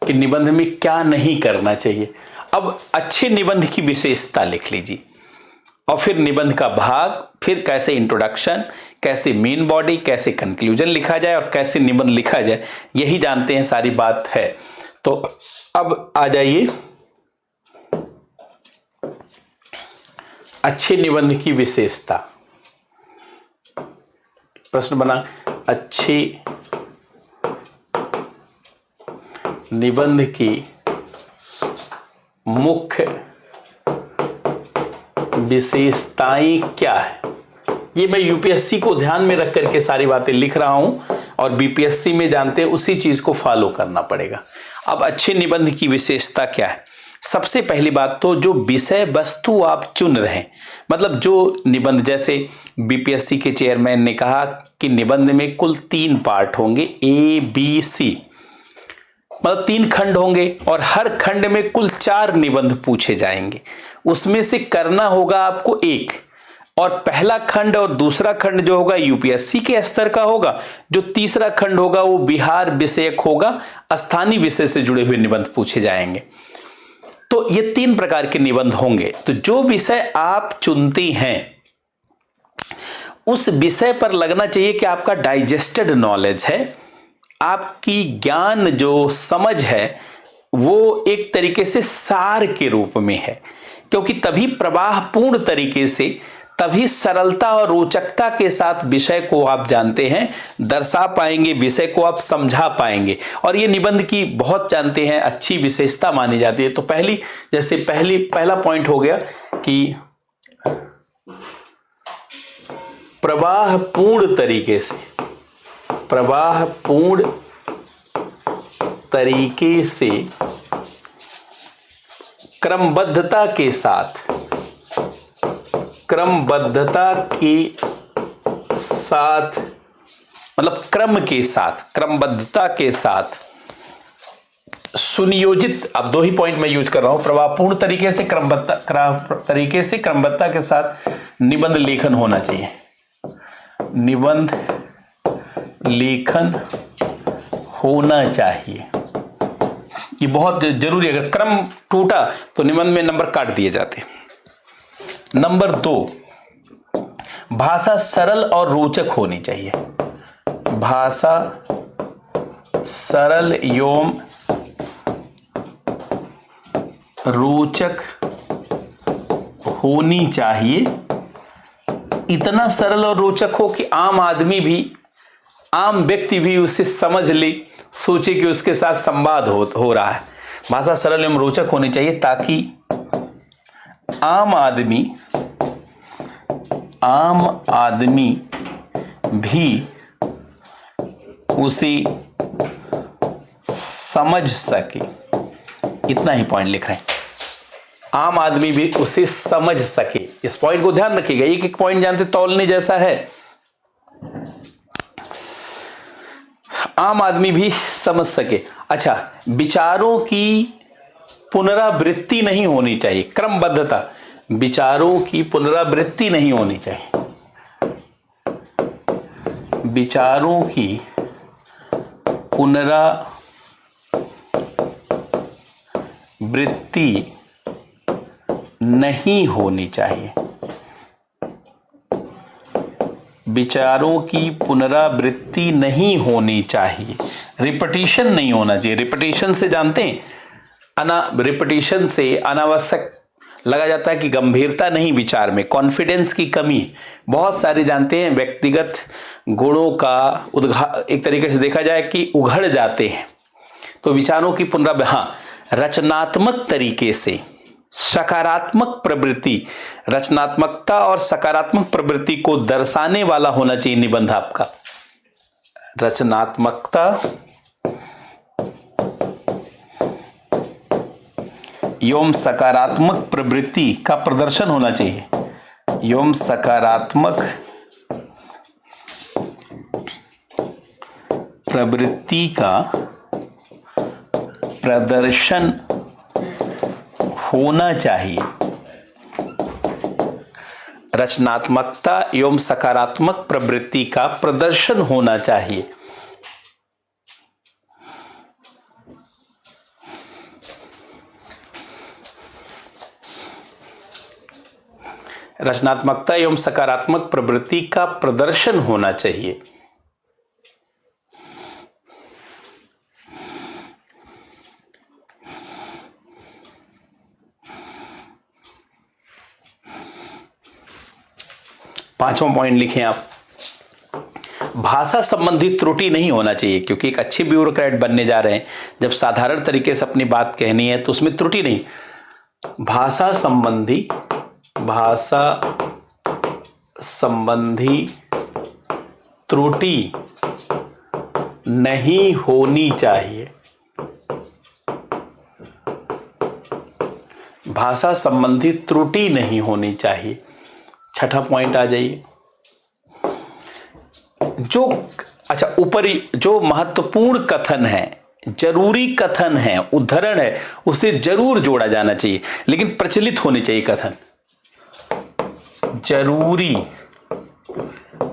कि निबंध में क्या नहीं करना चाहिए। अब अच्छे निबंध की विशेषता लिख लीजिए और फिर निबंध का भाग, फिर कैसे इंट्रोडक्शन, कैसे मेन बॉडी, कैसे कंक्लूजन लिखा जाए और कैसे निबंध लिखा जाए, यही जानते हैं, सारी बात है। तो अब आ जाइए अच्छे निबंध की विशेषता। प्रश्न बना, अच्छे निबंध की मुख्य विशेषताएं क्या है। ये मैं यूपीएससी को ध्यान में रख करके सारी बातें लिख रहा हूं और बीपीएससी में जानते हैं उसी चीज को फॉलो करना पड़ेगा। अब अच्छे निबंध की विशेषता क्या है? सबसे पहली बात तो जो विषय वस्तु आप चुन रहे हैं, मतलब जो निबंध, जैसे बीपीएससी के चेयरमैन ने कहा कि निबंध में कुल 3 पार्ट होंगे, ए बी सी, मतलब 3 खंड होंगे और हर खंड में कुल 4 निबंध पूछे जाएंगे। उसमें से करना होगा आपको 1, और पहला खंड और दूसरा खंड जो होगा यूपीएससी के स्तर का होगा, जो तीसरा खंड होगा वो बिहार विषयक होगा, स्थानीय विषय से जुड़े हुए निबंध पूछे जाएंगे। तो ये 3 प्रकार के निबंध होंगे। तो जो विषय आप चुनते हैं उस विषय पर लगना चाहिए कि आपका डाइजेस्टेड नॉलेज है, आपकी ज्ञान जो समझ है वो एक तरीके से सार के रूप में है, क्योंकि तभी प्रवाह पूर्ण तरीके से, तभी सरलता और रोचकता के साथ विषय को आप जानते हैं, दर्शा पाएंगे, विषय को आप समझा पाएंगे। और ये निबंध की बहुत जानते हैं अच्छी विशेषता मानी जाती है। तो पहला पॉइंट हो गया कि प्रवाह पूर्ण तरीके से क्रमबद्धता के साथ मतलब क्रमबद्धता के साथ सुनियोजित, अब दो ही पॉइंट मैं यूज कर रहा हूं, प्रवाहपूर्ण तरीके से क्रमबद्धता के साथ निबंध लेखन होना चाहिए। निबंध लेखन होना चाहिए, ये बहुत जरूरी है। अगर क्रम टूटा तो निबंध में नंबर काट दिए जाते। नंबर 2, भाषा सरल और रोचक होनी चाहिए। भाषा सरल एवं रोचक होनी चाहिए। इतना सरल और रोचक हो कि आम व्यक्ति भी उसे समझ ले, सोचे कि उसके साथ संवाद हो रहा है। भाषा सरल एवं रोचक होनी चाहिए ताकि आम आदमी भी उसे समझ सके। इतना ही पॉइंट लिख रहे हैं, आम आदमी भी उसे समझ सके। इस पॉइंट को ध्यान रखिएगा, एक एक पॉइंट जानते तौलने जैसा है। आम आदमी भी समझ सके। अच्छा, विचारों की पुनरावृत्ति नहीं होनी चाहिए। क्रमबद्धता, विचारों की पुनरावृत्ति नहीं होनी चाहिए। विचारों की पुनरावृत्ति नहीं होनी चाहिए। विचारों की पुनरावृत्ति नहीं होनी चाहिए। रिपीटिशन नहीं होना चाहिए। रिपीटिशन से जानते हैं, रिपीटिशन से अनावश्यक लगा जाता है कि गंभीरता नहीं विचार में, कॉन्फिडेंस की कमी। बहुत सारे जानते हैं व्यक्तिगत गुणों का एक तरीके से देखा जाए कि उघड़ जाते हैं। तो विचारों की रचनात्मक तरीके से सकारात्मक प्रवृत्ति, रचनात्मकता और सकारात्मक प्रवृत्ति को दर्शाने वाला होना चाहिए निबंध आपका। रचनात्मकता एवं सकारात्मक प्रवृत्ति का प्रदर्शन होना चाहिए। एवं सकारात्मक प्रवृत्ति का प्रदर्शन होना चाहिए। रचनात्मकता एवं सकारात्मक प्रवृत्ति का प्रदर्शन होना चाहिए। रचनात्मकता एवं सकारात्मक प्रवृत्ति का प्रदर्शन होना चाहिए। पांचवां पॉइंट लिखें आप, भाषा संबंधी त्रुटि नहीं होना चाहिए, क्योंकि एक अच्छे ब्यूरोक्रेट बनने जा रहे हैं। जब साधारण तरीके से अपनी बात कहनी है तो उसमें त्रुटि नहीं। भाषा संबंधी त्रुटि नहीं होनी चाहिए। भाषा संबंधी त्रुटि नहीं होनी चाहिए। छठा पॉइंट आ जाइए। ऊपरी जो महत्वपूर्ण कथन है, जरूरी कथन है, उद्धरण है, उसे जरूर जोड़ा जाना चाहिए, लेकिन प्रचलित होने चाहिए कथन। जरूरी,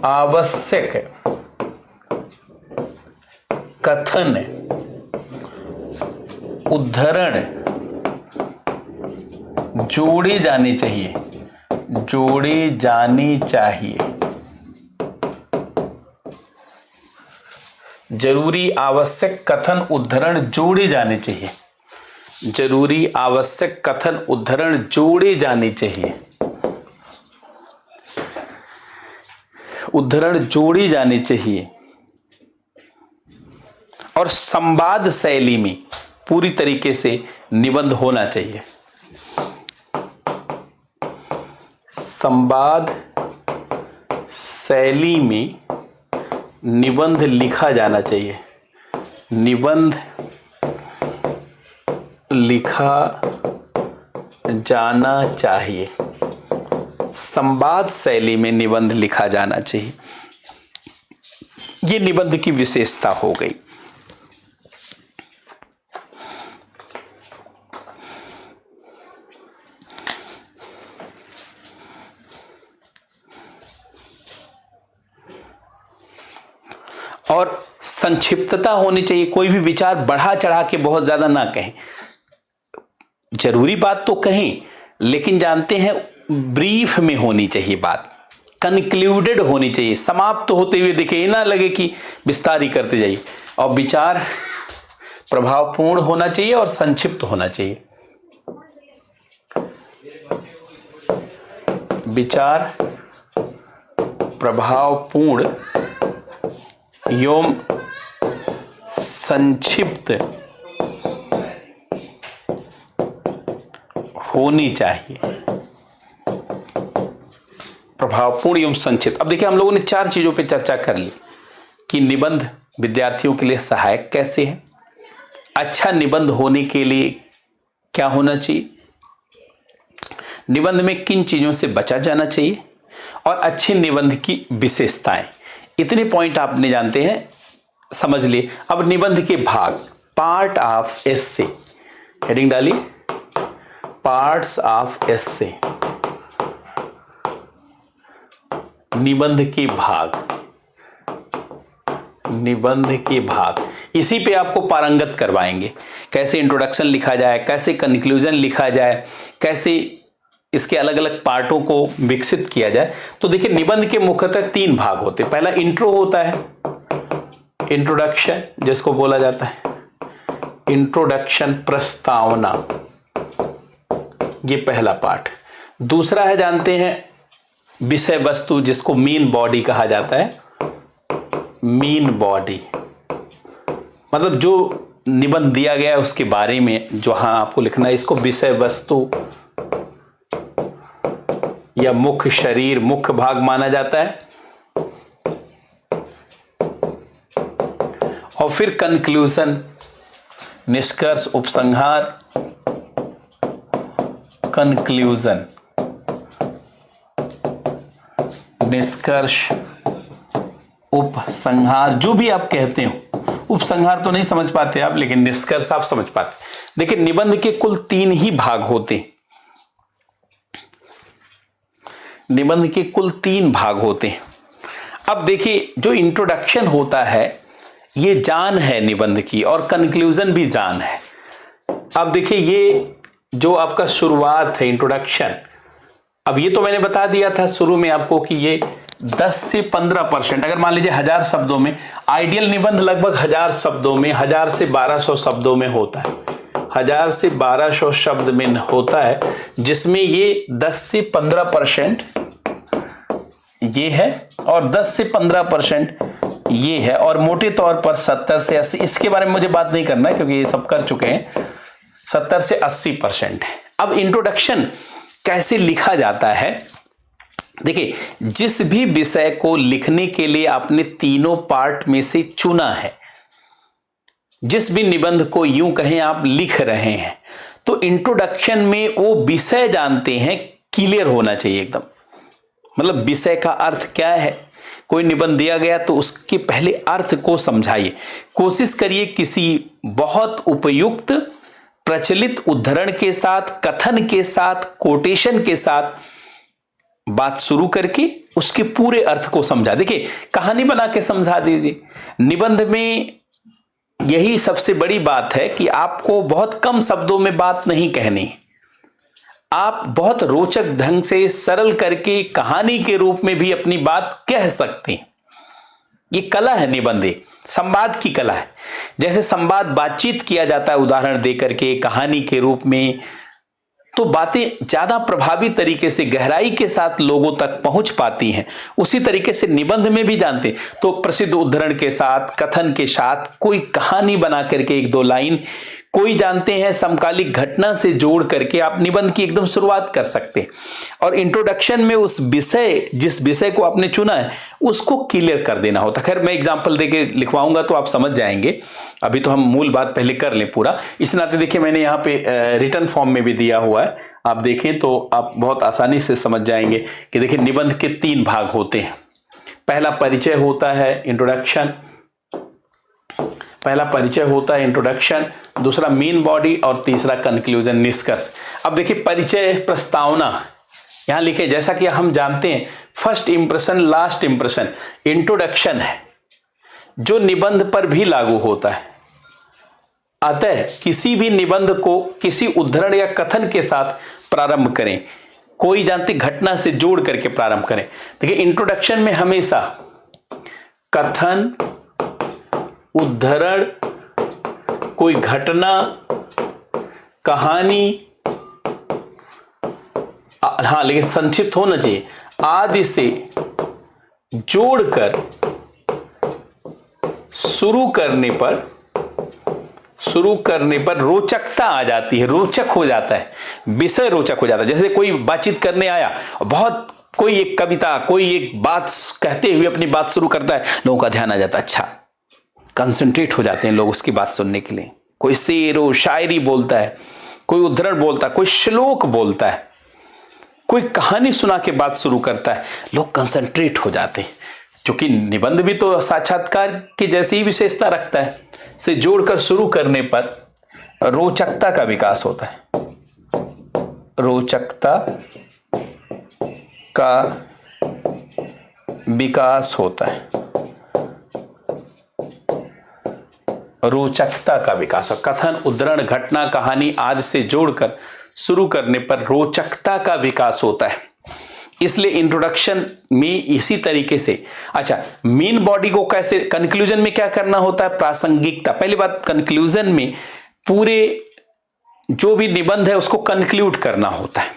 आवश्यक कथन, उद्धरण जोड़े जाने चाहिए, जोड़े जाने चाहिए। जरूरी आवश्यक कथन उद्धरण जोड़े जाने चाहिए। जरूरी आवश्यक कथन उद्धरण जोड़े जाने चाहिए। उद्धरण जोड़े जाने चाहिए। और संवाद शैली में पूरी तरीके से निबंध होना चाहिए। संवाद शैली में निबंध लिखा जाना चाहिए। निबंध लिखा जाना चाहिए। संवाद शैली में निबंध लिखा जाना चाहिए। ये निबंध की विशेषता हो गई। और संक्षिप्तता होनी चाहिए। कोई भी विचार बढ़ा चढ़ा के बहुत ज्यादा ना कहें। जरूरी बात तो कहें, लेकिन जानते हैं ब्रीफ में होनी चाहिए बात, कंक्लूडेड होनी चाहिए, समाप्त होते हुए दिखे, ना लगे कि विस्तार ही करते जाइए। और विचार प्रभावपूर्ण होना चाहिए और संक्षिप्त होना चाहिए। विचार प्रभावपूर्ण एवं संक्षिप्त होनी चाहिए। प्रभावपूर्ण एवं संक्षिप्त। अब देखिए, हम लोगों ने 4 चीजों पे चर्चा कर ली कि निबंध विद्यार्थियों के लिए सहायक कैसे है, अच्छा निबंध होने के लिए क्या होना चाहिए, निबंध में किन चीजों से बचा जाना चाहिए, और अच्छे निबंध की विशेषताएं। इतने पॉइंट आपने जानते हैं, समझ लिए। अब निबंध के भाग, पार्ट ऑफ एस्से, हेडिंग डालिए, पार्ट्स ऑफ एस्से। निबंध के भाग, निबंध के भाग, इसी पे आपको पारंगत करवाएंगे। कैसे इंट्रोडक्शन लिखा जाए, कैसे कंक्लूजन लिखा जाए, कैसे इसके अलग अलग पार्टों को विकसित किया जाए। तो देखिए, निबंध के मुख्यतः 3 भाग होते हैं। पहला इंट्रो होता है, इंट्रोडक्शन जिसको बोला जाता है, इंट्रोडक्शन प्रस्तावना, ये पहला पार्ट। दूसरा है, जानते हैं, विषय वस्तु, जिसको मेन बॉडी कहा जाता है। मेन बॉडी मतलब जो निबंध दिया गया है उसके बारे में जो आपको लिखना है, इसको विषय वस्तु या मुख्य शरीर, मुख्य भाग माना जाता है। और फिर कंक्लूजन, निष्कर्ष, उपसंहार, कंक्लूजन, निष्कर्ष, उपसंहार, जो भी आप कहते हो। उपसंहार तो नहीं समझ पाते आप, लेकिन निष्कर्ष आप समझ पाते। देखिए, निबंध के कुल 3 ही भाग होते हैं। निबंध के कुल 3 भाग होते हैं। अब देखिए, जो इंट्रोडक्शन होता है ये जान है निबंध की, और कंक्लूजन भी जान है। अब देखिए, ये जो आपका शुरुआत है, इंट्रोडक्शन, अब ये तो मैंने बता दिया था शुरू में आपको कि ये 10 से 15%, अगर मान लीजिए 1000 शब्दों में, आइडियल निबंध लगभग 1000 शब्दों में, 1000 से 1200 शब्दों में होता है। 1000 से 1200 शब्द में होता है, जिसमें ये 10 से 15% ये है और 10 से 15% ये है, और मोटे तौर पर 70 से 80, इसके बारे में मुझे बात नहीं करना है क्योंकि ये सब कर चुके हैं, 70 से 80% है। अब इंट्रोडक्शन कैसे लिखा जाता है? देखिए, जिस भी विषय को लिखने के लिए आपने तीनों पार्ट में से चुना है, जिस भी निबंध को यूं कहें आप लिख रहे हैं, तो इंट्रोडक्शन में वो विषय जानते हैं, क्लियर होना चाहिए एकदम। मतलब विषय का अर्थ क्या है, कोई निबंध दिया गया तो उसके पहले अर्थ को समझाइए। कोशिश करिए किसी बहुत उपयुक्त प्रचलित उद्धरण के साथ, कथन के साथ, कोटेशन के साथ बात शुरू करके उसके पूरे अर्थ को समझा। देखिए, कहानी बना के समझा दीजिए। निबंध में यही सबसे बड़ी बात है कि आपको बहुत कम शब्दों में बात नहीं कहनी, आप बहुत रोचक ढंग से सरल करके कहानी के रूप में भी अपनी बात कह सकते हैं। ये कला है निबंध, एक संवाद की कला है। जैसे संवाद बातचीत किया जाता है उदाहरण देकर के कहानी के रूप में, तो बातें ज्यादा प्रभावी तरीके से गहराई के साथ लोगों तक पहुंच पाती हैं। उसी तरीके से निबंध में भी जानते तो प्रसिद्ध उद्धरण के साथ, कथन के साथ कोई कहानी बना करके एक दो लाइन, कोई जानते हैं समकालिक घटना से जोड़ करके आप निबंध की एकदम शुरुआत कर सकते हैं। और इंट्रोडक्शन में उस विषय, जिस विषय को आपने चुना है उसको क्लियर कर देना होता। खैर मैं एग्जांपल देके लिखवाऊंगा तो आप समझ जाएंगे, अभी तो हम मूल बात पहले कर लें पूरा। इस नाते देखिए मैंने यहाँ पे रिटर्न फॉर्म में भी दिया हुआ है, आप देखें तो आप बहुत आसानी से समझ जाएंगे कि देखिए निबंध के 3 भाग होते हैं। पहला परिचय होता है, इंट्रोडक्शन, पहला परिचय होता है इंट्रोडक्शन, दूसरा मेन बॉडी और तीसरा कंक्लूजन, निष्कर्ष। अब देखिए परिचय, प्रस्तावना यहां लिखे, जैसा कि हम जानते हैं first impression last impression introduction है जो निबंध पर भी लागू होता है। अतः किसी भी निबंध को किसी उद्धरण या कथन के साथ प्रारंभ करें, कोई जानती घटना से जोड़ करके प्रारंभ करें। देखिए इंट्रोडक्शन में हमेशा कथन, उद्धरण, कोई घटना, कहानी, हाँ लेकिन संक्षिप्त होना चाहिए, आदि से जोड़कर शुरू करने पर रोचकता आ जाती है, रोचक हो जाता है, विषय रोचक हो जाता है। जैसे कोई बातचीत करने आया, बहुत कोई एक कविता, कोई एक बात कहते हुए अपनी बात शुरू करता है, लोगों का ध्यान आ जाता है, अच्छा कंसंट्रेट हो जाते हैं लोग उसकी बात सुनने के लिए। कोई शेर और शायरी बोलता है, कोई उद्धरण बोलता है, कोई श्लोक बोलता है, कोई कहानी सुना के बात शुरू करता है, लोग कंसंट्रेट हो जाते हैं। क्योंकि निबंध भी तो साक्षात्कार की जैसी ही विशेषता रखता है, से जोड़कर शुरू करने पर रोचकता का विकास होता है, रोचकता का विकास होता है, रोचकता का विकास। कथन, उद्धरण, घटना, कहानी आदि से जोड़कर शुरू करने पर रोचकता का विकास होता है। इसलिए इंट्रोडक्शन में इसी तरीके से, अच्छा मेन बॉडी को कैसे, कंक्लूजन में क्या करना होता है, प्रासंगिकता। पहली बात कंक्लूजन में पूरे जो भी निबंध है उसको कंक्लूड करना होता है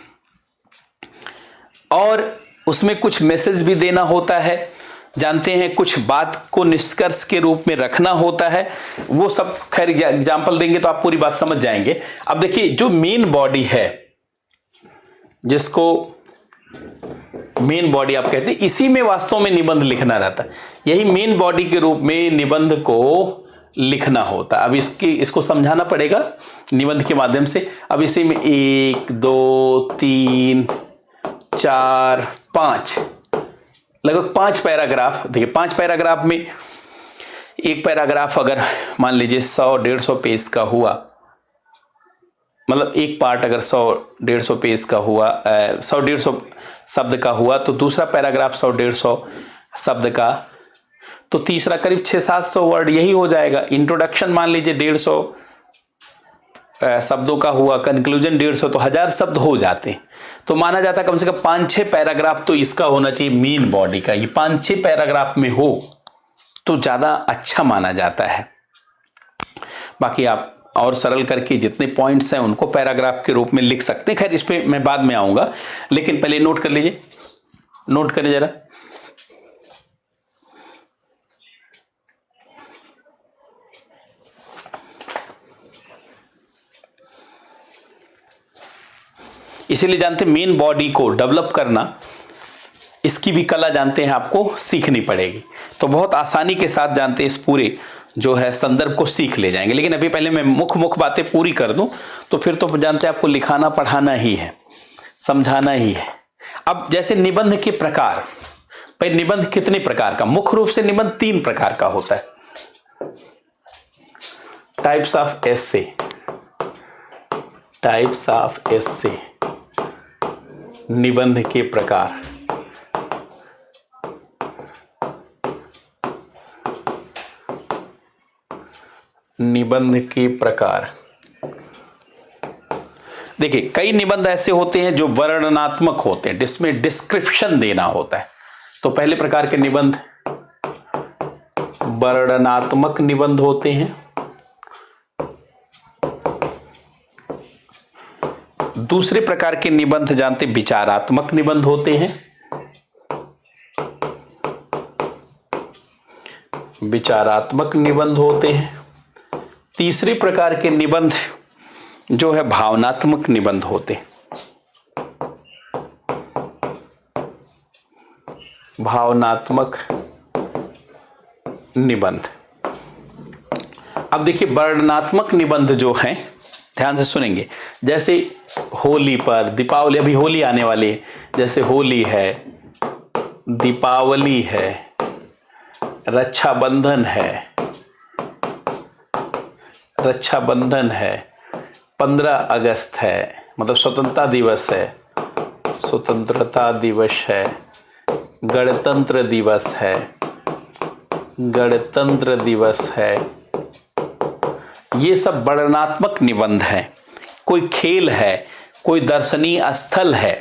और उसमें कुछ मैसेज भी देना होता है, जानते हैं कुछ बात को निष्कर्ष के रूप में रखना होता है। वो सब खैर एग्जाम्पल देंगे तो आप पूरी बात समझ जाएंगे। अब देखिए जो मेन बॉडी है, जिसको मेन बॉडी आप कहते हैं, इसी में वास्तव में निबंध लिखना रहता है। यही मेन बॉडी के रूप में निबंध को लिखना होता है। अब इसको समझाना पड़ेगा निबंध के माध्यम से। अब इसी में 1 2 3 4 5 लगभग 5 पैराग्राफ। देखिए 5 पैराग्राफ में एक पैराग्राफ अगर मान लीजिए 100-150 पेज का हुआ, मतलब एक पार्ट अगर 100-150 पेज का हुआ, 100-150 शब्द का हुआ, तो दूसरा पैराग्राफ 100-150 शब्द का, तो तीसरा करीब 600-700 वर्ड यही हो जाएगा। इंट्रोडक्शन मान लीजिए 150 शब्दों का हुआ, कंक्लूजन 150, तो 1000 शब्द हो जाते। तो माना जाता है कम से कम 5-6 पैराग्राफ तो इसका होना चाहिए मेन बॉडी का। ये 5-6 पैराग्राफ में हो तो ज्यादा अच्छा माना जाता है। बाकी आप और सरल करके जितने पॉइंट्स हैं उनको पैराग्राफ के रूप में लिख सकते हैं। खैर इस पे मैं बाद में आऊंगा, लेकिन पहले नोट कर लीजिए, नोट करें जरा। इसीलिए जानते हैं मेन बॉडी को डेवलप करना, इसकी भी कला जानते हैं आपको सीखनी पड़ेगी। तो बहुत आसानी के साथ जानते हैं इस पूरे जो है संदर्भ को सीख ले जाएंगे। लेकिन अभी पहले मैं मुख्य बातें पूरी कर दूं तो फिर तो जानते हैं आपको लिखाना पढ़ाना ही है, समझाना ही है। अब जैसे निबंध के प्रकार, भाई निबंध कितने प्रकार का, मुख्य रूप से निबंध 3 प्रकार का होता है। Types of essay, types of essay, निबंध के प्रकार। निबंध के प्रकार देखिए, कई निबंध ऐसे होते हैं जो वर्णनात्मक होते हैं, जिसमें डिस्क्रिप्शन देना होता है। तो पहले प्रकार के निबंध वर्णनात्मक निबंध होते हैं। दूसरे प्रकार के निबंध जानते विचारात्मक निबंध होते हैं। विचारात्मक निबंध होते हैं। तीसरे प्रकार के निबंध जो है भावनात्मक निबंध होते हैं। भावनात्मक निबंध। अब देखिए वर्णनात्मक निबंध जो हैं, ध्यान से सुनेंगे, जैसे होली पर, दीपावली, अभी होली आने वाली है, जैसे होली है, दीपावली है, रक्षाबंधन है, रक्षाबंधन है, 15 अगस्त है, मतलब स्वतंत्रता दिवस है, स्वतंत्रता दिवस है, गणतंत्र दिवस है, गणतंत्र दिवस है। ये सब वर्णनात्मक निबंध है। कोई खेल है, कोई दर्शनीय स्थल है,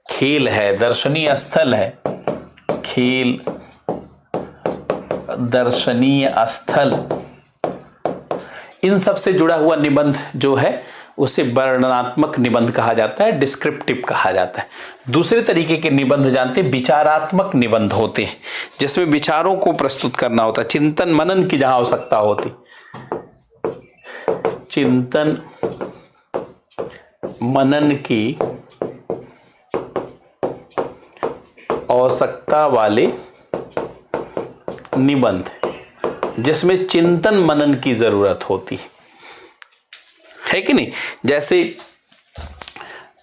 खेल है, दर्शनीय स्थल है, खेल, दर्शनीय स्थल, इन सब से जुड़ा हुआ निबंध जो है उसे वर्णनात्मक निबंध कहा जाता है, डिस्क्रिप्टिव कहा जाता है। दूसरे तरीके के निबंध जानते हैं विचारात्मक निबंध होते हैं, जिसमें विचारों को प्रस्तुत करना होता है, चिंतन मनन की जहां आवश्यकता होती, चिंतन मनन की आवश्यकता वाले निबंध, जिसमें चिंतन मनन की जरूरत होती है कि नहीं। जैसे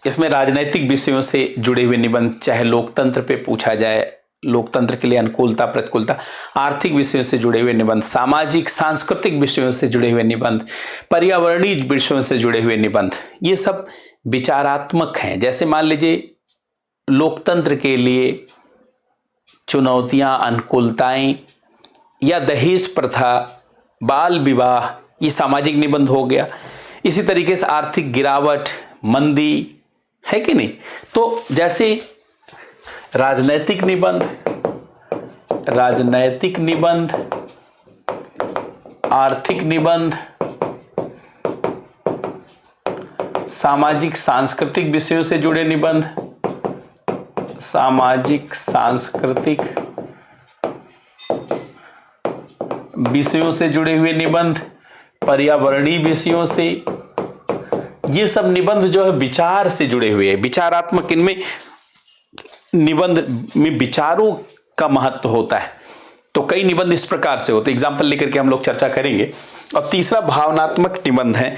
इसमें राजनैतिक विषयों से जुड़े हुए निबंध, चाहे लोकतंत्र पे पूछा जाए, लोकतंत्र के लिए अनुकूलता प्रतिकूलता, आर्थिक विषयों से जुड़े हुए निबंध, सामाजिक सांस्कृतिक विषयों से जुड़े हुए निबंध, पर्यावरणीय विषयों से जुड़े हुए निबंध, ये सब विचारात्मक हैं। जैसे मान लीजिए लोकतंत्र के लिए चुनौतियां, अनुकूलताएं, या दहेज प्रथा, बाल विवाह, ये सामाजिक निबंध हो गया। इसी तरीके से आर्थिक गिरावट, मंदी, है कि नहीं। तो जैसे राजनैतिक निबंध, राजनैतिक निबंध, आर्थिक निबंध, सामाजिक सांस्कृतिक विषयों से जुड़े निबंध, सामाजिक सांस्कृतिक विषयों से जुड़े हुए निबंध, पर्यावरणीय विषयों से, ये सब निबंध जो है विचार से जुड़े हुए हैं, विचारात्मक। इनमें निबंध में विचारों का महत्व होता है। तो कई निबंध इस प्रकार से होते हैं, एग्जाम्पल लेकर के हम लोग चर्चा करेंगे। और तीसरा भावनात्मक निबंध है,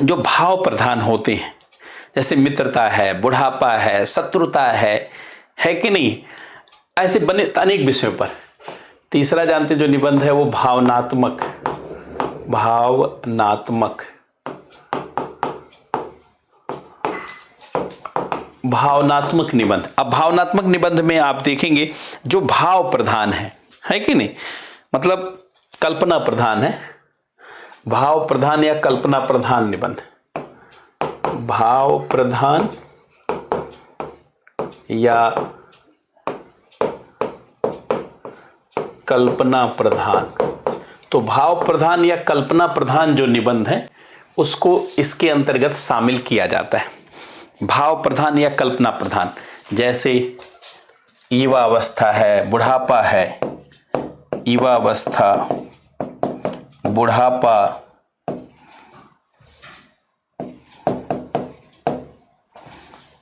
जो भाव प्रधान होते हैं, जैसे मित्रता है, बुढ़ापा है, शत्रुता है कि नहीं, ऐसे बने अनेक विषयों पर। तीसरा जानते जो निबंध है वो भावनात्मक, भावनात्मक, भावनात्मक निबंध। अब भावनात्मक निबंध में आप देखेंगे जो भाव प्रधान है कि नहीं, मतलब कल्पना प्रधान है, भाव प्रधान या कल्पना प्रधान निबंध, भाव प्रधान या कल्पना प्रधान। तो भाव प्रधान या कल्पना प्रधान जो निबंध है उसको इसके अंतर्गत शामिल किया जाता है। भाव प्रधान या कल्पना प्रधान, जैसे युवावस्था है, बुढ़ापा है, युवावस्था, बुढ़ापा,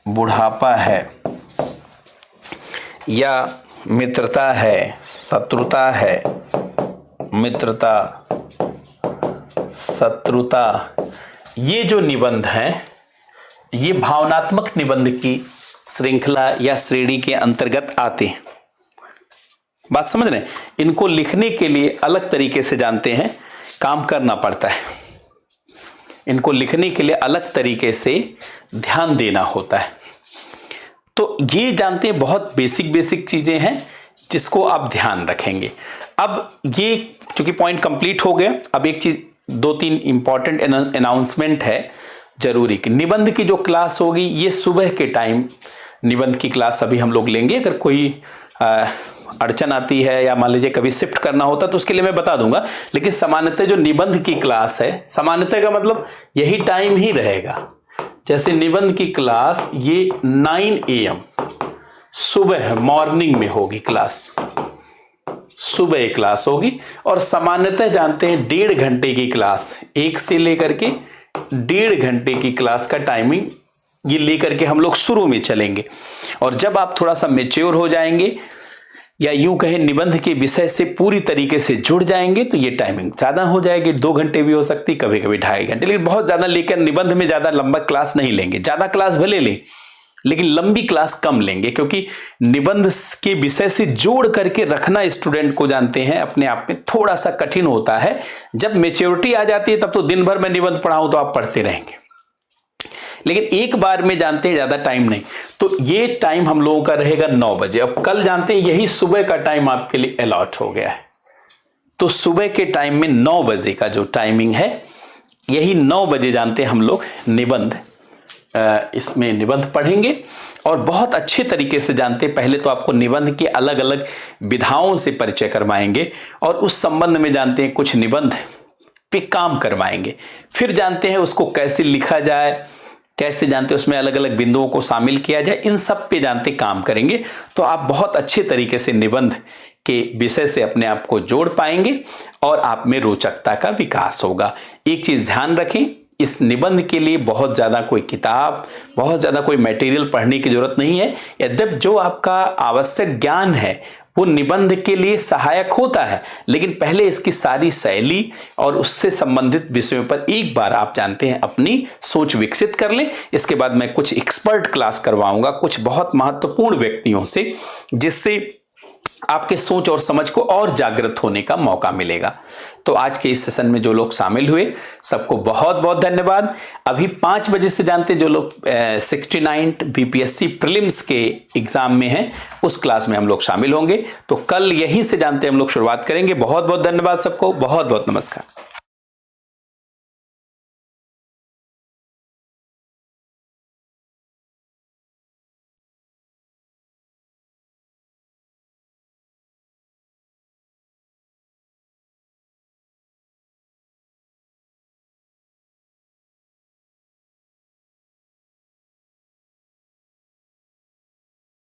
बुढ़ापा है, या मित्रता है, शत्रुता है, मित्रता, शत्रुता, ये जो निबंध हैं ये भावनात्मक निबंध की श्रृंखला या श्रेणी के अंतर्गत आते हैं। बात समझ रहे हैं। इनको लिखने के लिए अलग तरीके से जानते हैं काम करना पड़ता है, इनको लिखने के लिए अलग तरीके से ध्यान देना होता है। तो ये जानते हैं बहुत बेसिक चीजें हैं जिसको आप ध्यान रखेंगे। अब ये चूंकि पॉइंट कंप्लीट हो गया, अब एक चीज, 2-3 इंपॉर्टेंट अनाउंसमेंट है जरूरी कि निबंध की जो क्लास होगी ये सुबह के टाइम निबंध की क्लास अभी हम लोग लेंगे। अगर कोई अड़चन आती है या मान लीजिए कभी शिफ्ट करना होता तो उसके लिए मैं बता दूंगा, लेकिन सामान्यतः जो निबंध की क्लास है, सामान्यतः का मतलब यही टाइम ही रहेगा। जैसे निबंध की क्लास ये 9 AM सुबह मॉर्निंग में होगी क्लास, सुबह क्लास होगी। और सामान्यतः जानते हैं 1.5 घंटे की क्लास, 1 से लेकर के 1.5 घंटे की क्लास का टाइमिंग ये लेकर के हम लोग शुरू में चलेंगे। और जब आप थोड़ा सा मेच्योर हो जाएंगे या यूं कहें निबंध के विषय से पूरी तरीके से जुड़ जाएंगे तो ये टाइमिंग ज्यादा हो जाएगी, 2 घंटे भी हो सकती, कभी कभी 2.5 घंटे, लेकिन बहुत ज्यादा लेकर निबंध में ज्यादा लंबा क्लास नहीं लेंगे। ज्यादा क्लास भले लें लेकिन लंबी क्लास कम लेंगे, क्योंकि निबंध के विषय से जोड़ करके रखना स्टूडेंट को जानते हैं अपने आप में थोड़ा सा कठिन होता है। जब मेच्योरिटी आ जाती है तब तो दिन भर में निबंध पढ़ाऊं तो आप पढ़ते रहेंगे, लेकिन एक बार में जानते हैं ज्यादा टाइम नहीं। तो ये टाइम हम लोगों का रहेगा 9 बजे। अब कल जानते हैं यही सुबह का टाइम आपके लिए अलॉट हो गया है, तो सुबह के टाइम में 9 बजे का जो टाइमिंग है, यही 9 बजे जानते हैं हम लोग निबंध इसमें निबंध पढ़ेंगे। और बहुत अच्छे तरीके से जानते हैं, पहले तो आपको निबंध के अलग अलग विधाओं से परिचय करवाएंगे और उस संबंध में जानते हैं कुछ निबंध पे काम करवाएंगे। फिर जानते हैं उसको कैसे लिखा जाए, कैसे जानते हैं उसमें अलग अलग बिंदुओं को शामिल किया जाए, इन सब पे जानते काम करेंगे। तो आप बहुत अच्छे तरीके से निबंध के विषय से अपने आप को जोड़ पाएंगे और आप में रोचकता का विकास होगा। एक चीज ध्यान रखें, इस निबंध के लिए बहुत ज्यादा कोई किताब, बहुत ज्यादा कोई मटेरियल पढ़ने की जरूरत नहीं है। यद्यप जो आपका आवश्यक ज्ञान है वो निबंध के लिए सहायक होता है, लेकिन पहले इसकी सारी शैली और उससे संबंधित विषयों पर एक बार आप जानते हैं अपनी सोच विकसित कर लें। इसके बाद मैं कुछ एक्सपर्ट क्लास करवाऊंगा कुछ बहुत महत्वपूर्ण व्यक्तियों से, जिससे आपके सोच और समझ को और जागृत होने का मौका मिलेगा। तो आज के इस सेशन में जो लोग शामिल हुए सबको बहुत बहुत धन्यवाद। अभी 5 बजे से जानते हैं जो लोग 69 बीपीएससी प्रीलिम्स के एग्जाम में हैं उस क्लास में हम लोग शामिल होंगे। तो कल यहीं से जानते हैं हम लोग शुरुआत करेंगे। बहुत बहुत धन्यवाद सबको, बहुत बहुत नमस्कार।